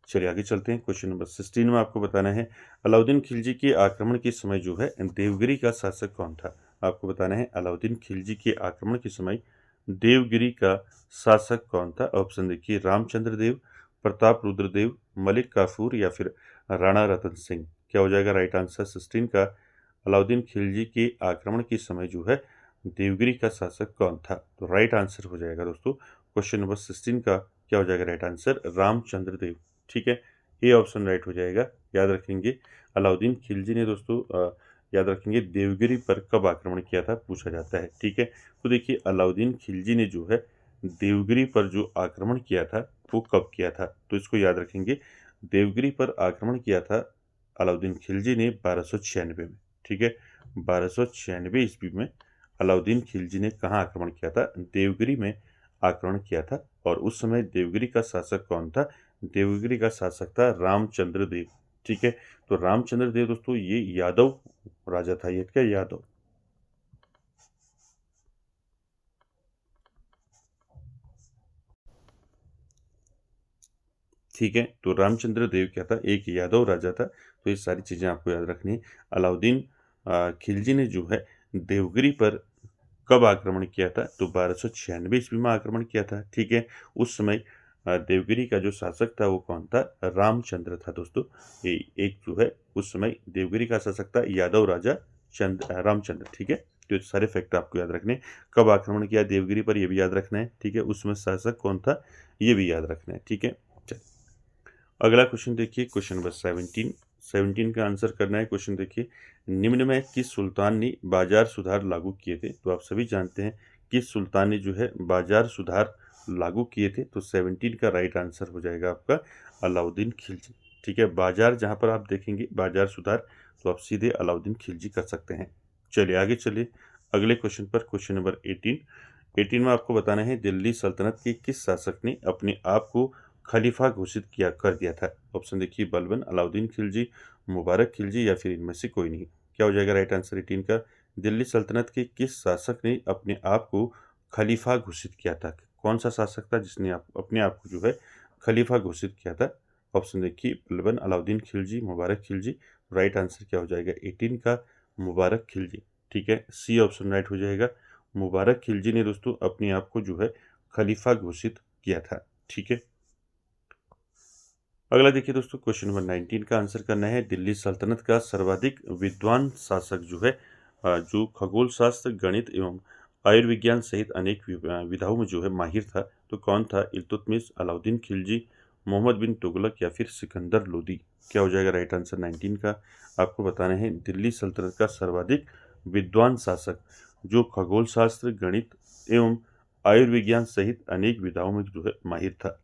चलिए आगे चलते हैं। क्वेश्चन नंबर 16 में आपको बताना है अलाउद्दीन खिलजी के आक्रमण के समय जो है देवगिरी का शासक कौन था? आपको बताना है अलाउद्दीन खिलजी के आक्रमण के समय देवगिरी का शासक कौन था? ऑप्शन देखिए, रामचंद्र देव, प्रताप रुद्र देव, मलिक काफूर या फिर राणा रतन सिंह। क्या हो जाएगा राइट आंसर 16 का? अलाउद्दीन खिलजी के आक्रमण के समय जो है देवगिरी का शासक कौन था? तो राइट आंसर हो जाएगा दोस्तों क्वेश्चन नंबर 16 का क्या हो जाएगा राइट आंसर? रामचंद्र देव। ठीक है, ये ऑप्शन राइट हो जाएगा। याद रखेंगे अलाउद्दीन खिलजी ने दोस्तों याद रखेंगे देवगिरी पर कब आक्रमण किया था पूछा जाता है। ठीक है, तो देखिए अलाउद्दीन खिलजी ने जो है देवगिरी पर जो आक्रमण किया था वो कब किया था? तो इसको याद रखेंगे, देवगिरी पर आक्रमण किया था अलाउद्दीन खिलजी ने 1296 में। ठीक है, 1296 ईस्वी में अलाउद्दीन खिलजी ने कहाँ आक्रमण किया था? देवगिरी में आक्रमण किया था। और उस समय देवगिरी का शासक कौन था? देवगिरी का शासक था रामचंद्र देव। ठीक है, तो रामचंद्र देव दोस्तों ये यादव राजा था, ये क्या यादव। ठीक है, तो रामचंद्र देव क्या था? एक यादव राजा था। तो ये सारी चीजें आपको याद रखनी है। अलाउद्दीन खिलजी ने जो है देवगिरी पर कब आक्रमण किया था? तो 1296 ईस्वी में आक्रमण किया था। ठीक है, उस समय देवगिरी का जो शासक था वो कौन था? रामचंद्र था दोस्तों। ये एक जो है उस समय देवगिरी का शासक था यादव राजा रामचंद्र। ठीक है, तो ये सारे फैक्ट आपको याद रखने। कब आक्रमण किया देवगिरी पर ये भी याद रखना है। ठीक है, उस समय शासक कौन था ये भी याद रखना है। ठीक है, चलिए अगला क्वेश्चन देखिए, क्वेश्चन नंबर 17 का आंसर करना है। क्वेश्चन देखिए, निम्न में किस सुल्तान ने बाजार सुधार लागू किए थे? तो आप सभी जानते हैं किस सुल्तान ने जो है बाजार सुधार लागू किए थे। तो 17 का राइट आंसर हो जाएगा आपका अलाउद्दीन खिलजी। ठीक है, बाजार जहां पर आप देखेंगे बाजार सुधार तो आप सीधे अलाउद्दीन खिलजी कर सकते हैं। चलिए आगे चलिए अगले क्वेश्चन पर। क्वेश्चन नंबर 18 में आपको बताना है दिल्ली सल्तनत के किस शासक ने अपने आप को खलीफा घोषित कर दिया था? ऑप्शन देखिए, बलबन, अलाउद्दीन खिलजी, मुबारक खिलजी या फिर इनमें से कोई नहीं। क्या हो जाएगा राइट आंसर 18 का? दिल्ली सल्तनत के किस शासक ने अपने आप को खलीफा घोषित किया था? कौन सा शासक था जिसने अपने आप को जो है खलीफा घोषित किया था? ऑप्शन देखिए, बलबन, अलाउद्दीन खिलजी, मुबारक खिलजी। राइट आंसर क्या हो जाएगा 18 का? मुबारक खिलजी। ठीक है, सी ऑप्शन राइट हो जाएगा। मुबारक खिलजी ने दोस्तों अपने आप को जो है खलीफा घोषित किया था। ठीक है, अगला देखिए दोस्तों, क्वेश्चन नंबर 19 का आंसर करना है। दिल्ली सल्तनत का सर्वाधिक विद्वान शासक जो है जो खगोल शास्त्र, गणित एवं आयुर्विज्ञान सहित अनेक विधाओं में जो है माहिर था, तो कौन था? इल्तुतमिश, अलाउद्दीन खिलजी, मोहम्मद बिन तुगलक या फिर सिकंदर लोदी। क्या हो जाएगा राइट आंसर 19 का? आपको बताना है दिल्ली सल्तनत का सर्वाधिक विद्वान शासक जो खगोल शास्त्र, गणित एवं आयुर्विज्ञान सहित अनेक विधाओं में जो है माहिर था।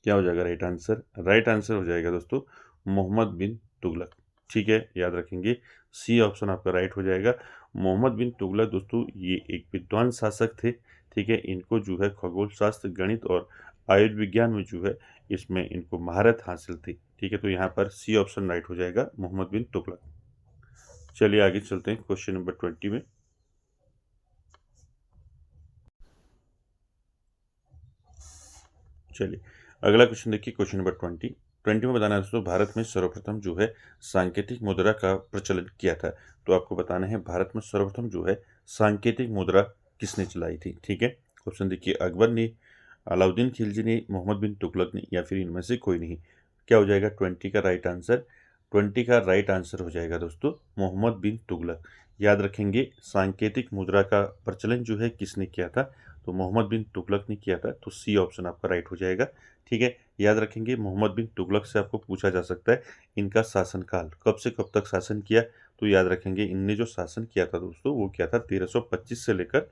क्या हो जाएगा राइट आंसर? राइट आंसर हो जाएगा दोस्तों मोहम्मद बिन तुगलक। ठीक है, याद रखेंगे सी ऑप्शन आपका राइट हो जाएगा। मोहम्मद बिन तुगलक दोस्तों ये एक विद्वान शासक थे ठीक है, इनको जो है खगोल शास्त्र, गणित और आयुर्विज्ञान में जो है इसमें इनको महारत हासिल थी। ठीक है, तो यहाँ पर सी ऑप्शन राइट हो जाएगा, मोहम्मद बिन तुगलक। चलिए आगे चलते हैं क्वेश्चन नंबर 20 में। चलिए अगला क्वेश्चन देखिए, क्वेश्चन नंबर 20 में बताना है दोस्तों, भारत में सर्वप्रथम जो है सांकेतिक मुद्रा का प्रचलन किया था। तो आपको बताना है भारत में सर्वप्रथम जो है सांकेतिक मुद्रा किसने चलाई थी। ठीक है, ऑप्शन देखिए, अकबर ने, अलाउद्दीन खिलजी ने, मोहम्मद बिन तुगलक ने, या फिर इनमें से कोई नहीं। क्या हो जाएगा 20 का राइट आंसर? 20 का राइट आंसर हो जाएगा दोस्तों मोहम्मद बिन तुगलक। याद रखेंगे, सांकेतिक मुद्रा का प्रचलन जो है किसने किया था, तो मोहम्मद बिन तुगलक ने किया था। तो सी ऑप्शन आपका राइट हो जाएगा। ठीक है, याद रखेंगे मोहम्मद बिन तुगलक से आपको पूछा जा सकता है इनका शासनकाल कब से कब तक शासन किया। तो याद रखेंगे इनने जो शासन किया था दोस्तों वो किया था 1325 से लेकर,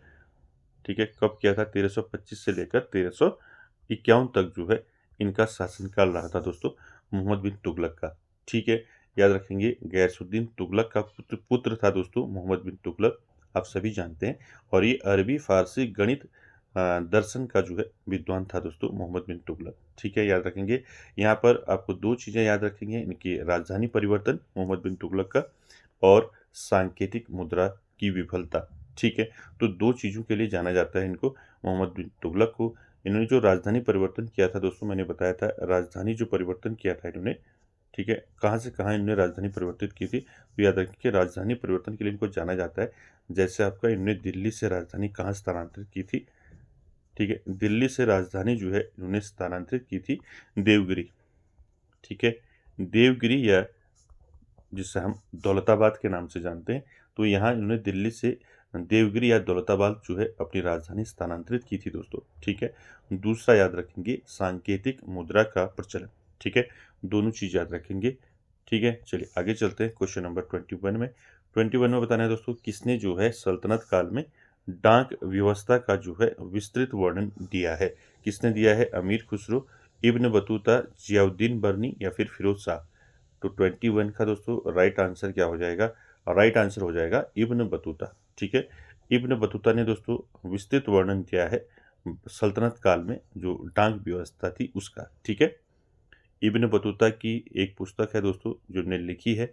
ठीक है, कब किया था, 1325 से लेकर 1351 तक जो है इनका शासनकाल रहा था दोस्तों मोहम्मद बिन तुगलक का। ठीक है, याद रखेंगे गैसुद्दीन तुगलक का पुत्र था दोस्तों मोहम्मद बिन तुगलक, आप सभी जानते हैं। और ये अरबी, फारसी, गणित, दर्शन का जो है विद्वान था दोस्तों मोहम्मद बिन तुगलक। ठीक है, याद रखेंगे यहाँ पर आपको दो चीज़ें याद रखेंगे, इनकी राजधानी परिवर्तन मोहम्मद बिन तुगलक का, और सांकेतिक मुद्रा की विफलता। ठीक है, तो दो चीज़ों के लिए जाना जाता है इनको, मोहम्मद बिन तुगलक को। इन्होंने जो राजधानी परिवर्तन किया था दोस्तों, मैंने बताया था राजधानी जो परिवर्तन किया था इन्होंने, ठीक है, कहाँ से कहाँ इन्होंने राजधानी परिवर्तित की थी। तो याद रखिए कि राजधानी परिवर्तन के लिए इनको जाना जाता है, जैसे आपका इन्होंने दिल्ली से राजधानी कहाँ स्थानांतरित की थी। ठीक है, दिल्ली से राजधानी जो है इन्होंने स्थानांतरित की थी देवगिरी। ठीक है, देवगिरी, या जिसे हम दौलताबाद के नाम से जानते हैं। तो यहाँ इन्होंने दिल्ली से देवगिरी या दौलताबाद जो है अपनी राजधानी स्थानांतरित की थी दोस्तों। ठीक है, दूसरा याद रखेंगे सांकेतिक मुद्रा का प्रचलन। ठीक है, दोनों चीज याद रखेंगे। ठीक है, चलिए आगे चलते हैं क्वेश्चन नंबर 21 में। 21 में बताना है दोस्तों, किसने जो है सल्तनत काल में डाक व्यवस्था का जो है विस्तृत वर्णन दिया है। किसने दिया है? अमीर खुसरो, इब्न बतूता, जियाउद्दीन बर्नी, या फिर फिरोज शाह। तो 21 का दोस्तों राइट आंसर क्या हो जाएगा? राइट आंसर हो जाएगा इब्न बतूता। ठीक है, इब्न बतूता ने दोस्तों विस्तृत वर्णन किया है सल्तनत काल में जो डाक व्यवस्था थी उसका। ठीक है, इब्न बतूता की एक पुस्तक है दोस्तों जो ने लिखी है,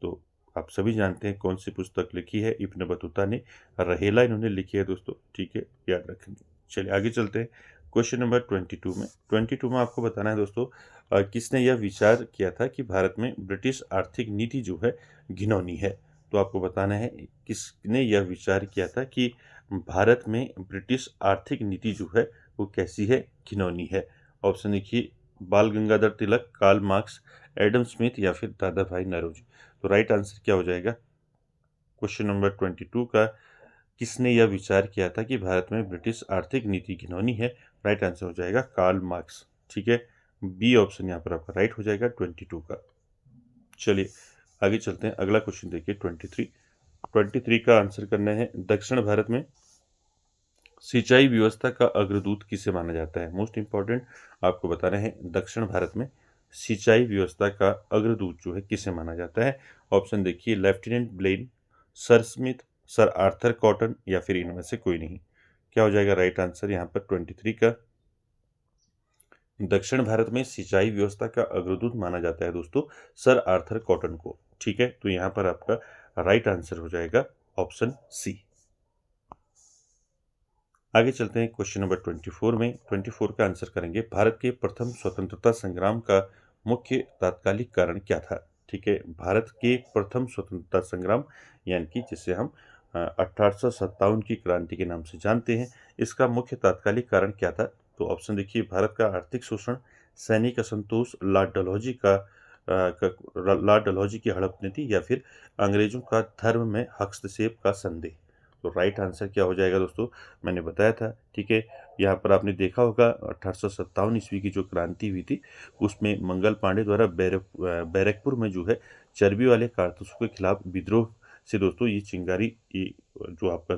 तो आप सभी जानते हैं कौन सी पुस्तक लिखी है इब्न बतूता ने। रहेला इन्होंने लिखी है दोस्तों। ठीक है, याद रखेंगे। चलिए आगे चलते हैं क्वेश्चन नंबर 22 में। 22 में आपको बताना है दोस्तों, किसने यह विचार किया था कि भारत में ब्रिटिश आर्थिक नीति जो है घिनौनी है। तो आपको बताना है किसने यह विचार किया था कि भारत में ब्रिटिश आर्थिक नीति जो है वो कैसी है, घिनौनी है। ऑप्शन देखिए, बाल Gangadhar Tilak, Karl Marx, Adam Smith, या फिर दादा भाई नौरोजी। तो राइट आंसर क्या हो जाएगा क्वेश्चन नंबर 22 का? किसने यह विचार किया था कि भारत में ब्रिटिश आर्थिक नीति घिनौनी है? राइट आंसर हो जाएगा कार्ल मार्क्स। ठीक है, बी ऑप्शन यहाँ पर आपका राइट हो जाएगा 22 का। चलिए आगे चलते हैं, अगला क्वेश्चन देखिए 23 का आंसर करना है। दक्षिण भारत में सिंचाई व्यवस्था का अग्रदूत किसे माना जाता है? मोस्ट इंपॉर्टेंट आपको बताना है, दक्षिण भारत में सिंचाई व्यवस्था का अग्रदूत जो है किसे माना जाता है? ऑप्शन देखिए, lieutenant Blane, sir Smith, sir Arthur Cotton, या फिर इनमें से कोई नहीं। क्या हो जाएगा राइट आंसर यहाँ पर 23 का? दक्षिण भारत में सिंचाई व्यवस्था का अग्रदूत माना जाता है दोस्तों सर आर्थर कॉटन को। ठीक है, तो यहाँ पर आपका राइट आंसर हो जाएगा ऑप्शन सी। आगे चलते हैं क्वेश्चन नंबर 24 में। 24 का आंसर करेंगे, भारत के प्रथम स्वतंत्रता संग्राम का मुख्य तात्कालिक कारण क्या था? ठीक है, भारत के प्रथम स्वतंत्रता संग्राम यानी कि जिसे हम 1857 की क्रांति के नाम से जानते हैं, इसका मुख्य तात्कालिक कारण क्या था? तो ऑप्शन देखिए, भारत का आर्थिक शोषण, सैनिक असंतोष, लॉर्ड डलहौजी की हड़प नीति, या फिर अंग्रेजों का धर्म में हस्तक्षेप का संदेह। तो राइट आंसर क्या हो जाएगा दोस्तों? मैंने बताया था। ठीक है, यहाँ पर आपने देखा होगा 1857 ईस्वी की जो क्रांति हुई थी उसमें मंगल पांडे द्वारा बैरकपुर में जो है चर्बी वाले कारतूसों के खिलाफ विद्रोह से दोस्तों ये चिंगारी, ये जो आपका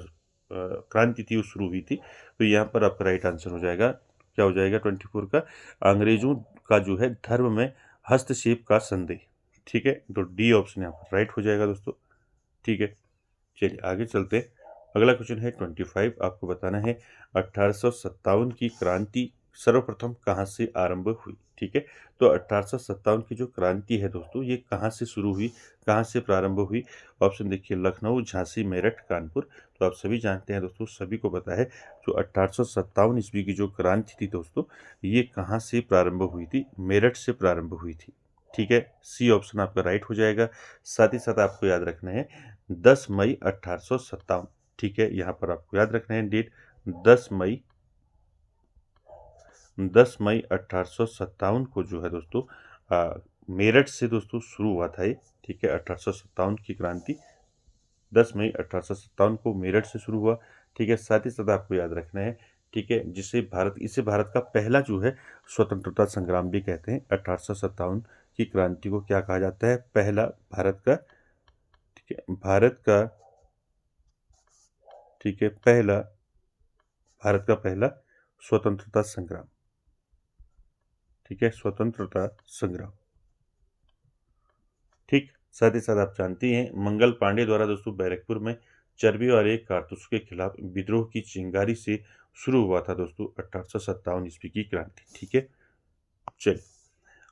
क्रांति थी वो शुरू हुई थी। तो यहाँ पर आपका राइट आंसर हो जाएगा, क्या हो जाएगा 24 का? अंग्रेजों का जो है धर्म में हस्तक्षेप का संदेह। ठीक है, तो डी ऑप्शन यहाँ पर राइट हो जाएगा दोस्तों। ठीक है, चलिए आगे चलते हैं अगला क्वेश्चन है 25, आपको बताना है 1857 की क्रांति सर्वप्रथम कहाँ से आरंभ हुई। ठीक है, तो 1857 की जो क्रांति है दोस्तों, ये कहाँ से शुरू हुई, कहाँ से प्रारंभ हुई। ऑप्शन देखिए, लखनऊ, झांसी, मेरठ, कानपुर। तो आप सभी जानते हैं दोस्तों, सभी को पता है, जो 1857 ईस्वी की जो क्रांति थी दोस्तों, ये कहाँ से प्रारंभ हुई थी, मेरठ से प्रारंभ हुई थी। ठीक है, सी ऑप्शन आपका राइट हो जाएगा। साथ ही साथ आपको याद रखना है 10 मई 1857। ठीक है, यहाँ पर आपको याद रखना है डेट 10 मई 1857 को जो है दोस्तों मेरठ से दोस्तों शुरू हुआ था ये। ठीक है, 1857 की क्रांति 10 मई 1857 को मेरठ से शुरू हुआ। ठीक है, साथ ही साथ आपको याद रखना है, ठीक है, इसे भारत का पहला जो है स्वतंत्रता संग्राम भी कहते हैं। 1857 की क्रांति को क्या कहा जाता है, पहला भारत का, ठीक है, ठीक है, भारत का पहला स्वतंत्रता संग्राम। ठीक है, स्वतंत्रता संग्राम। ठीक, साथ ही साथ आप जानते हैं, मंगल पांडे द्वारा दोस्तों बैरकपुर में चर्बी वाले कारतूस के खिलाफ विद्रोह की चिंगारी से शुरू हुआ था दोस्तों 1857 ईस्वी की क्रांति। ठीक है, चलिए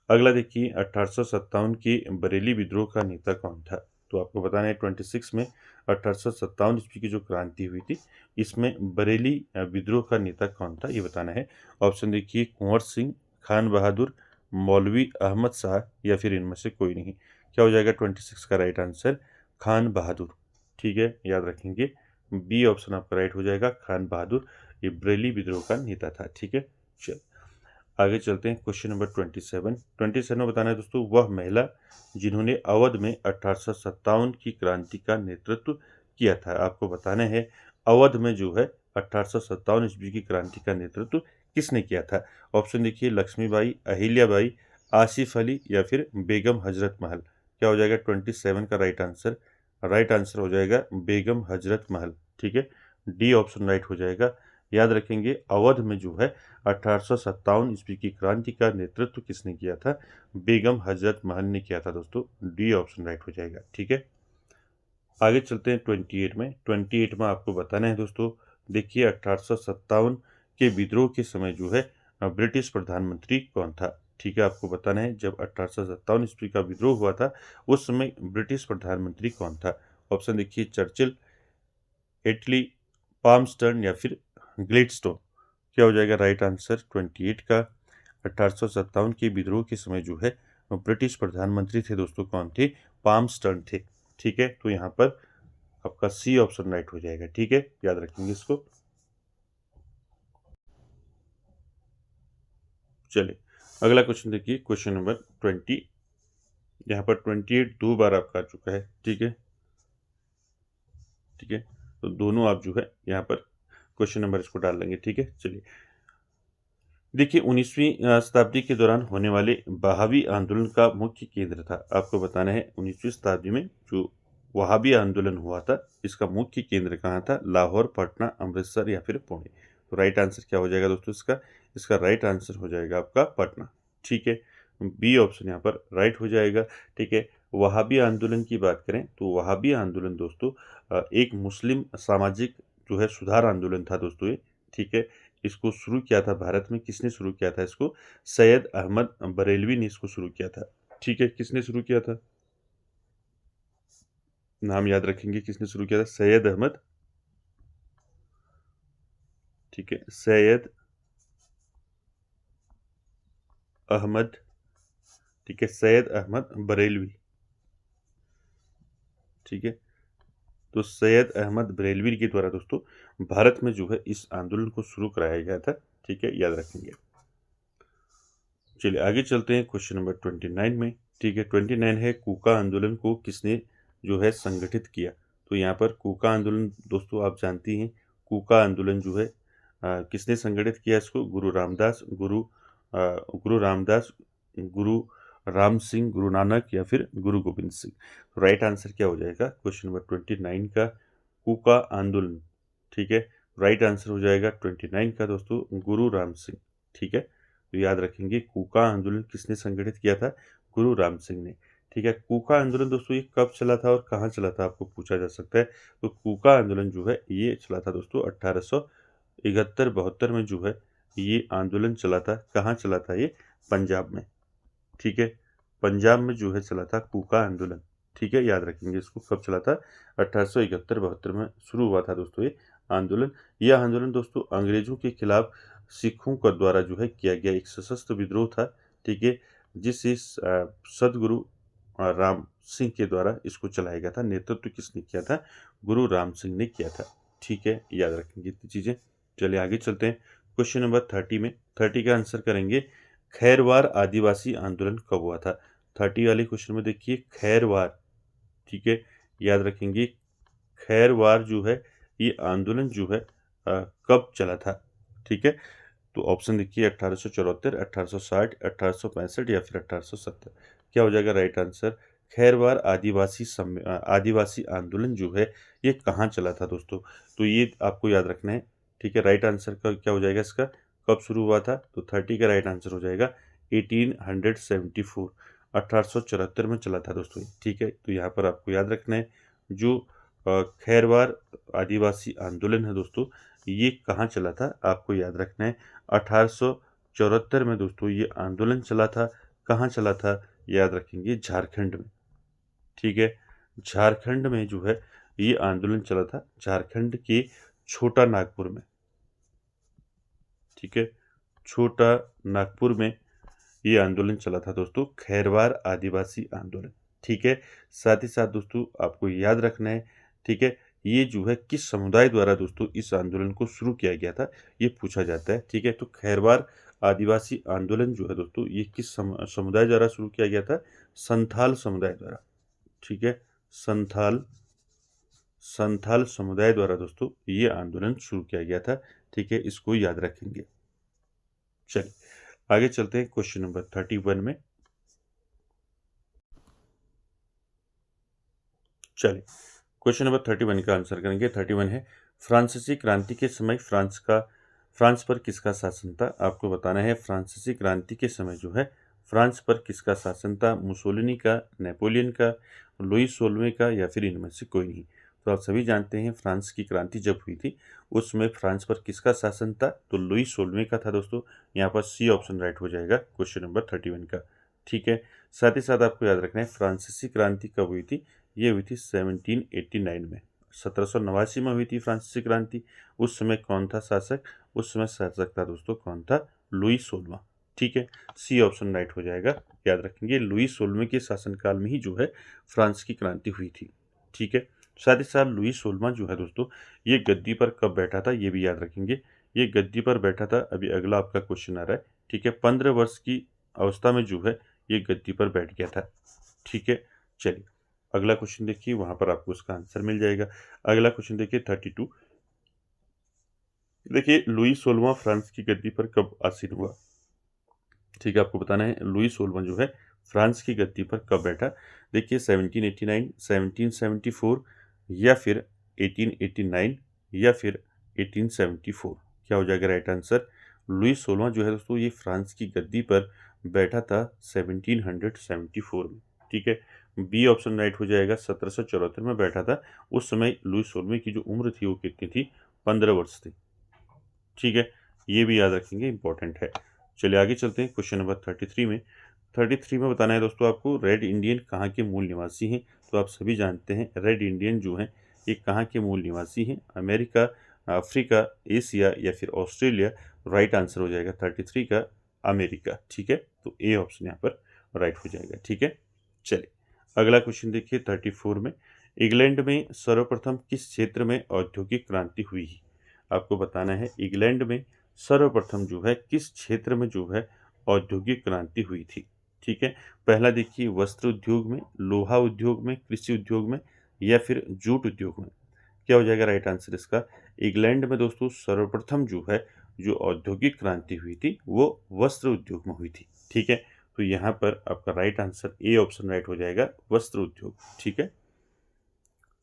अगला देखिए, 1857 की बरेली विद्रोह का नेता कौन था। तो आपको बताना है 26 में 1857 ईस्वी की जो क्रांति हुई थी, इसमें बरेली विद्रोह का नेता कौन था, ये बताना है। ऑप्शन देखिए, कुंवर सिंह, खान बहादुर, मौलवी अहमद शाह, या फिर इनमें से कोई नहीं। क्या हो जाएगा 26 का राइट आंसर, खान बहादुर। ठीक है, याद रखेंगे, बी ऑप्शन आपका राइट हो जाएगा, खान बहादुर ये बरेली विद्रोह का नेता था। ठीक है, चल आगे चलते हैं। क्वेश्चन नंबर 27 में बताना है दोस्तों, वह महिला जिन्होंने अवध में 1857 की क्रांति का नेतृत्व किया था। आपको बताना है, अवध में जो है 1857 ईस्वी की क्रांति का नेतृत्व किसने किया था। ऑप्शन देखिए, लक्ष्मीबाई, अहिल्याबाई, आसिफ अली, या फिर बेगम हजरत महल। क्या हो जाएगा 27 का राइट आंसर, हो जाएगा बेगम हजरत महल। ठीक है, डी ऑप्शन राइट हो जाएगा। याद रखेंगे, अवध में जो है 1857 ईस्वी की क्रांति का नेतृत्व किसने किया था, बेगम हजरत महल ने किया था दोस्तों। डी ऑप्शन राइट हो जाएगा। ठीक है, आगे चलते हैं 28 में आपको बताना है दोस्तों, देखिए 1857 के विद्रोह के समय जो है ब्रिटिश प्रधानमंत्री कौन था। ठीक है, आपको बताना है, जब 1857 ईस्वी का विद्रोह हुआ था, उस समय ब्रिटिश प्रधानमंत्री कौन था। ऑप्शन देखिए, चर्चिल, एटली, पामस्टर्न, या फिर ग्लेडस्टोन। क्या हो जाएगा राइट आंसर 28 का। 1857 के विद्रोह के समय जो है ब्रिटिश प्रधानमंत्री थे दोस्तों, कौन थे, पामस्टर्न थे। ठीक है, तो यहाँ पर आपका सी ऑप्शन राइट हो जाएगा। ठीक है, याद रखेंगे इसको। चलिए अगला क्वेश्चन देखिए, क्वेश्चन नंबर 20। यहाँ पर 28 दो बार आपका आ चुका है। ठीक है, ठीक है, तो दोनों आप जो है यहाँ पर क्वेश्चन नंबर इसको डाल लेंगे। ठीक है, चलिए देखिए, 19वीं शताब्दी के दौरान होने वाले वहाबी आंदोलन का मुख्य केंद्र था। आपको बताना है, 19वीं शताब्दी में जो वहाबी आंदोलन हुआ था, इसका मुख्य केंद्र कहाँ था, लाहौर, पटना, अमृतसर, या फिर पुणे। तो राइट आंसर क्या हो जाएगा दोस्तों इसका राइट आंसर हो जाएगा आपका पटना। ठीक है, बी ऑप्शन यहाँ पर राइट हो जाएगा। ठीक है, वहाबी आंदोलन की बात करें तो वहाबी आंदोलन दोस्तों एक मुस्लिम सामाजिक जो है सुधार आंदोलन था दोस्तों ये। ठीक है, इसको शुरू किया था भारत में, किसने शुरू किया था इसको, सैयद अहमद बरेलवी ने इसको शुरू किया था। ठीक है, किसने शुरू किया था, नाम याद रखेंगे, किसने शुरू किया था, सैयद अहमद, ठीक है, सैयद अहमद, ठीक है, सैयद अहमद बरेलवी। ठीक है, तो सैयद अहमद बरेलवी के द्वारा दोस्तों भारत में जो है इस आंदोलन को शुरू कराया गया था। ठीक है, याद रखेंगे। चलिए आगे चलते हैं क्वेश्चन नंबर 29 में। ठीक है, 29 है, कूका आंदोलन को किसने जो है संगठित किया। तो यहाँ पर कूका आंदोलन दोस्तों आप जानती हैं, कूका आंदोलन जो है किसने संगठित किया इसको, गुरु रामदास, गुरु राम सिंह, गुरु नानक, या फिर गुरु गोविंद सिंह। तो राइट आंसर क्या हो जाएगा क्वेश्चन नंबर 29 का, कूका आंदोलन। ठीक है, राइट आंसर हो जाएगा 29 का दोस्तों, गुरु राम सिंह। ठीक है, तो याद रखेंगे, कूका आंदोलन किसने संगठित किया था, गुरु राम सिंह ने। ठीक है। कूका आंदोलन दोस्तों ये कब चला था और कहाँ चला था, आपको पूछा जा सकता है। तो कूका आंदोलन जो है ये चला था दोस्तों 1871-72 में जो है ये आंदोलन चला था। कहाँ चला था ये? पंजाब में। ठीक है, पंजाब में जो है चला था कूका आंदोलन। ठीक है, याद रखेंगे इसको, कब चला था? 1871-72 में शुरू हुआ था दोस्तों ये आंदोलन। यह आंदोलन दोस्तों अंग्रेजों के खिलाफ सिखों का द्वारा जो है किया गया एक सशस्त्र विद्रोह था। ठीक है, जिसे सदगुरु राम सिंह के द्वारा इसको चलाया गया था। नेतृत्व किसने किया था? गुरु राम सिंह ने किया था। ठीक है, याद रखेंगे इतनी चीजें। चलिए आगे चलते हैं क्वेश्चन नंबर 30 में। 30 का आंसर करेंगे खैरवार आदिवासी आंदोलन कब हुआ था? 30 वाले क्वेश्चन में देखिए खैरवार। ठीक है, याद रखेंगे खैरवार जो है ये आंदोलन जो है कब चला था? ठीक है, तो ऑप्शन देखिए 1874, 1860, 1865 या फिर 1870। क्या हो जाएगा राइट आंसर? खैरवार आदिवासी आंदोलन जो है ये कहाँ चला था दोस्तों? तो ये आपको याद रखना है। ठीक है, राइट आंसर का क्या हो जाएगा इसका? कब शुरू हुआ था? तो 30 का राइट आंसर हो जाएगा 1874, 1874 में चला था दोस्तों। ठीक है, तो यहाँ पर आपको याद रखना है जो खैरवार आदिवासी आंदोलन है दोस्तों ये कहाँ चला था, आपको याद रखना है 1874 में दोस्तों ये आंदोलन चला था। कहाँ चला था? याद रखेंगे झारखंड में। ठीक है, झारखंड में जो है ये आंदोलन चला था, झारखंड के छोटा नागपुर में। ठीक है, छोटा नागपुर में ये आंदोलन चला था दोस्तों, खैरवार आदिवासी आंदोलन। ठीक है, साथ ही साथ दोस्तों आपको याद रखना है। ठीक है, ये जो है किस समुदाय द्वारा दोस्तों इस आंदोलन को शुरू किया गया था, ये पूछा जाता है। ठीक है, तो खैरवार आदिवासी आंदोलन जो है दोस्तों ये किस समुदाय द्वारा शुरू किया गया था? संथाल समुदाय द्वारा। ठीक है, संथाल समुदाय द्वारा दोस्तों ये आंदोलन शुरू किया गया था। ठीक है, इसको याद रखेंगे। चलिए आगे चलते हैं क्वेश्चन नंबर 31 में। चलिए क्वेश्चन नंबर 31 का आंसर करेंगे। 31 है फ्रांसीसी क्रांति के समय फ्रांस पर किसका शासन था? आपको बताना है फ्रांसीसी क्रांति के समय जो है फ्रांस पर किसका शासन था? मुसोलिनी का, नेपोलियन का, लुई 16वें का या फिर इनमें से कोई नहीं। तो आप सभी जानते हैं फ्रांस की क्रांति जब हुई थी उस समय फ्रांस पर किसका शासन था? तो लुई 16वें का था दोस्तों। यहाँ पर सी ऑप्शन राइट हो जाएगा क्वेश्चन नंबर 31 का। ठीक है, साथ ही साथ आपको याद रखना है फ्रांसीसी क्रांति कब हुई थी? ये हुई थी 1789 में, 1789 में हुई थी फ्रांसीसी क्रांति। उस समय कौन था शासक? उस समय शासक था दोस्तों कौन था? लुई 16वां। ठीक है, सी ऑप्शन राइट हो जाएगा। याद रखेंगे लुई 16वें के शासनकाल में ही जो है फ्रांस की क्रांति हुई थी। ठीक है, साथ ही साथ लुई 16वां जो है दोस्तों ये गद्दी पर कब बैठा था, ये भी याद रखेंगे। ये गद्दी पर बैठा था, अभी अगला आपका क्वेश्चन आ रहा है। ठीक है, 15 वर्ष की अवस्था में जो है ये गद्दी पर बैठ गया था। ठीक है, चलिए अगला क्वेश्चन देखिए, वहां पर आपको उसका आंसर मिल जाएगा। अगला क्वेश्चन देखिए 32। देखिए लुई 16वां फ्रांस की गद्दी पर कब आसीन हुआ? ठीक है, आपको बताना है लुई 16वां जो है फ्रांस की गद्दी पर कब बैठा। देखिए 1789, 1774 या फिर 1889 या फिर 1874। क्या हो जाएगा राइट आंसर? लुई 16वां जो है दोस्तों ये फ्रांस की गद्दी पर बैठा था 1774 में। ठीक है, बी ऑप्शन राइट हो जाएगा। 1774 में बैठा था। उस समय लुई 16वें की जो उम्र थी वो कितनी थी? 15 वर्ष थी। ठीक है, ये भी याद रखेंगे, इंपॉर्टेंट है। चलिए आगे चलते हैं क्वेश्चन नंबर 33 में। 33 में बताना है दोस्तों आपको रेड इंडियन कहाँ के मूल निवासी हैं। तो आप सभी जानते हैं रेड इंडियन जो हैं ये कहाँ के मूल निवासी हैं? अमेरिका, अफ्रीका, एशिया या फिर ऑस्ट्रेलिया। राइट आंसर हो जाएगा 33 का अमेरिका। ठीक है, तो ए ऑप्शन यहाँ पर राइट हो जाएगा। ठीक है, चलिए अगला क्वेश्चन देखिए 34 में। इंग्लैंड में सर्वप्रथम किस क्षेत्र में औद्योगिक क्रांति हुई? आपको बताना है इंग्लैंड में सर्वप्रथम जो है किस क्षेत्र में जो है औद्योगिक क्रांति हुई थी। ठीक है, पहला देखिए वस्त्र उद्योग में, लोहा उद्योग में, कृषि उद्योग में या फिर जूट उद्योग में। क्या हो जाएगा राइट आंसर इसका? इंग्लैंड में दोस्तों सर्वप्रथम जो है जो औद्योगिक क्रांति हुई थी वो वस्त्र उद्योग में हुई थी। ठीक है, तो यहाँ पर आपका right answer A option right हो जाएगा, वस्त्र उद्योग। ठीक है,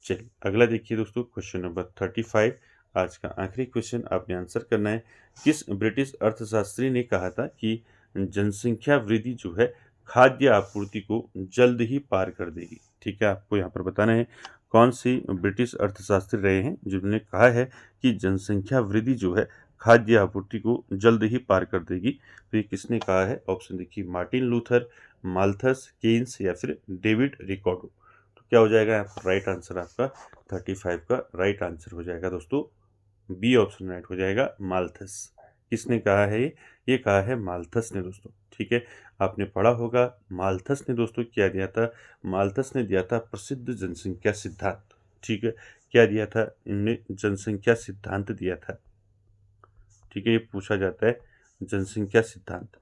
चलिए अगला देखिए दोस्तों क्वेश्चन नंबर 35। आज का आखिरी क्वेश्चन आपने आंसर करना है। किस ब्रिटिश अर्थशास्त्री ने कहा था कि जनसंख्या वृद्धि जो है खाद्य आपूर्ति को जल्द ही पार कर देगी। ठीक है, आपको यहाँ पर बताना है कौन सी ब्रिटिश अर्थशास्त्री रहे हैं जिन्होंने कहा है कि जनसंख्या वृद्धि जो है खाद्य आपूर्ति को जल्द ही पार कर देगी। तो ये किसने कहा है? ऑप्शन देखिए, मार्टिन लूथर, माल्थस, केन्स या फिर डेविड रिकार्डो। तो क्या हो जाएगा यहाँ पर राइट आंसर? आपका 35 का राइट आंसर हो जाएगा दोस्तों बी ऑप्शन राइट हो जाएगा, माल्थस। किसने कहा है ये कहा है माल्थस ने दोस्तों। ठीक है, आपने पढ़ा होगा माल्थस ने दोस्तों क्या दिया था? माल्थस ने दिया था प्रसिद्ध जनसंख्या सिद्धांत। ठीक है, क्या दिया था इनने? जनसंख्या सिद्धांत दिया था। ठीक है, ये पूछा जाता है जनसंख्या सिद्धांत।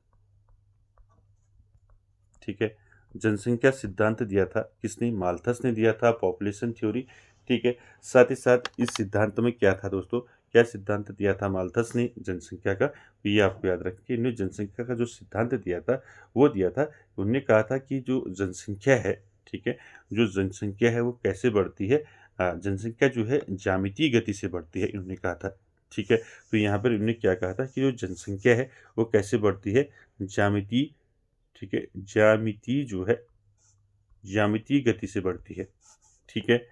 ठीक है, जनसंख्या सिद्धांत दिया था किसने? माल्थस ने दिया था, पॉपुलेशन थ्योरी। ठीक है, साथ ही साथ इस सिद्धांत में क्या था दोस्तों? क्या सिद्धांत दिया था माल्थस ने जनसंख्या का? तो ये आपको याद रखिए, इन्होंने जनसंख्या का जो सिद्धांत दिया था वो दिया था, उन्होंने कहा था कि जो जनसंख्या है, ठीक है, जो जनसंख्या है वो कैसे बढ़ती है? जनसंख्या जो है ज्यामितीय गति से बढ़ती है, इन्होंने कहा था। ठीक है, तो यहाँ पर इन्होंने क्या कहा था कि जो जनसंख्या है वो कैसे बढ़ती है? ज्यामितीय, ठीक है, ज्यामितीय जो है ज्यामितीय गति से बढ़ती है। ठीक है,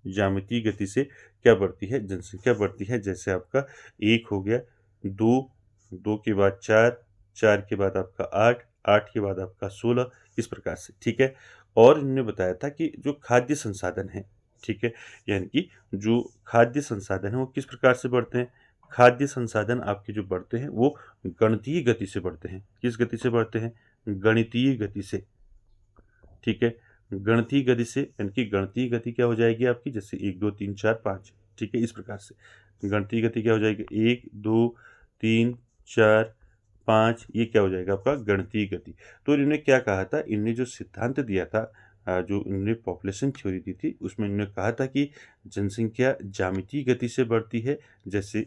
ज्यामितीय गति से क्या बढ़ती है? जनसंख्या बढ़ती है। जैसे आपका 1 हो गया, 2, 2 के बाद 4, 4 के बाद आपका 8, 8 के बाद आपका 16, इस प्रकार से। ठीक है, और इन्होंने बताया था कि जो खाद्य संसाधन है, ठीक है, यानी कि जो खाद्य संसाधन है वो किस प्रकार से बढ़ते हैं? खाद्य संसाधन आपके जो बढ़ते हैं वो गणितीय गति से बढ़ते हैं। किस गति से बढ़ते हैं? गणितीय गति से। ठीक है, गणितीय गति से, यानी कि गणितीय गति क्या हो जाएगी आपकी? जैसे 1 2 3 4 5। ठीक है, इस प्रकार से गणितीय गति क्या हो जाएगी? 1 2 3 4 5, ये क्या हो जाएगा आपका? गणितीय गति। तो इन्होंने क्या कहा था? इन्होंने जो सिद्धांत दिया था, जो इन्होंने पॉपुलेशन थ्योरी दी थी, उसमें इन्होंने कहा था कि जनसंख्या ज्यामितीय गति से बढ़ती है, जैसे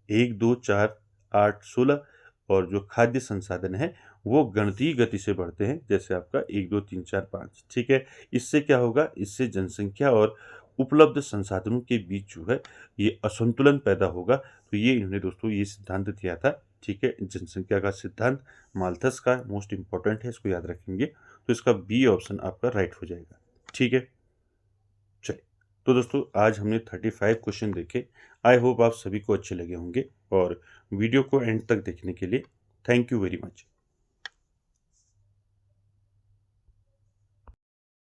1 2 4 8 16, और जो खाद्य संसाधन है वो गणितीय गति से बढ़ते हैं, जैसे आपका 1 2 3 4 5। ठीक है, इससे क्या होगा? इससे जनसंख्या और उपलब्ध संसाधनों के बीच जो है ये असंतुलन पैदा होगा। तो ये इन्होंने दोस्तों ये सिद्धांत दिया था। ठीक है, जनसंख्या का सिद्धांत माल्थस का मोस्ट इंपॉर्टेंट है, इसको याद रखेंगे। तो इसका बी ऑप्शन आपका राइट हो जाएगा। ठीक है, चलिए, तो दोस्तों आज हमने 35 क्वेश्चन देखे। आई होप आप सभी को अच्छे लगे होंगे, और वीडियो को एंड तक देखने के लिए थैंक यू वेरी मच।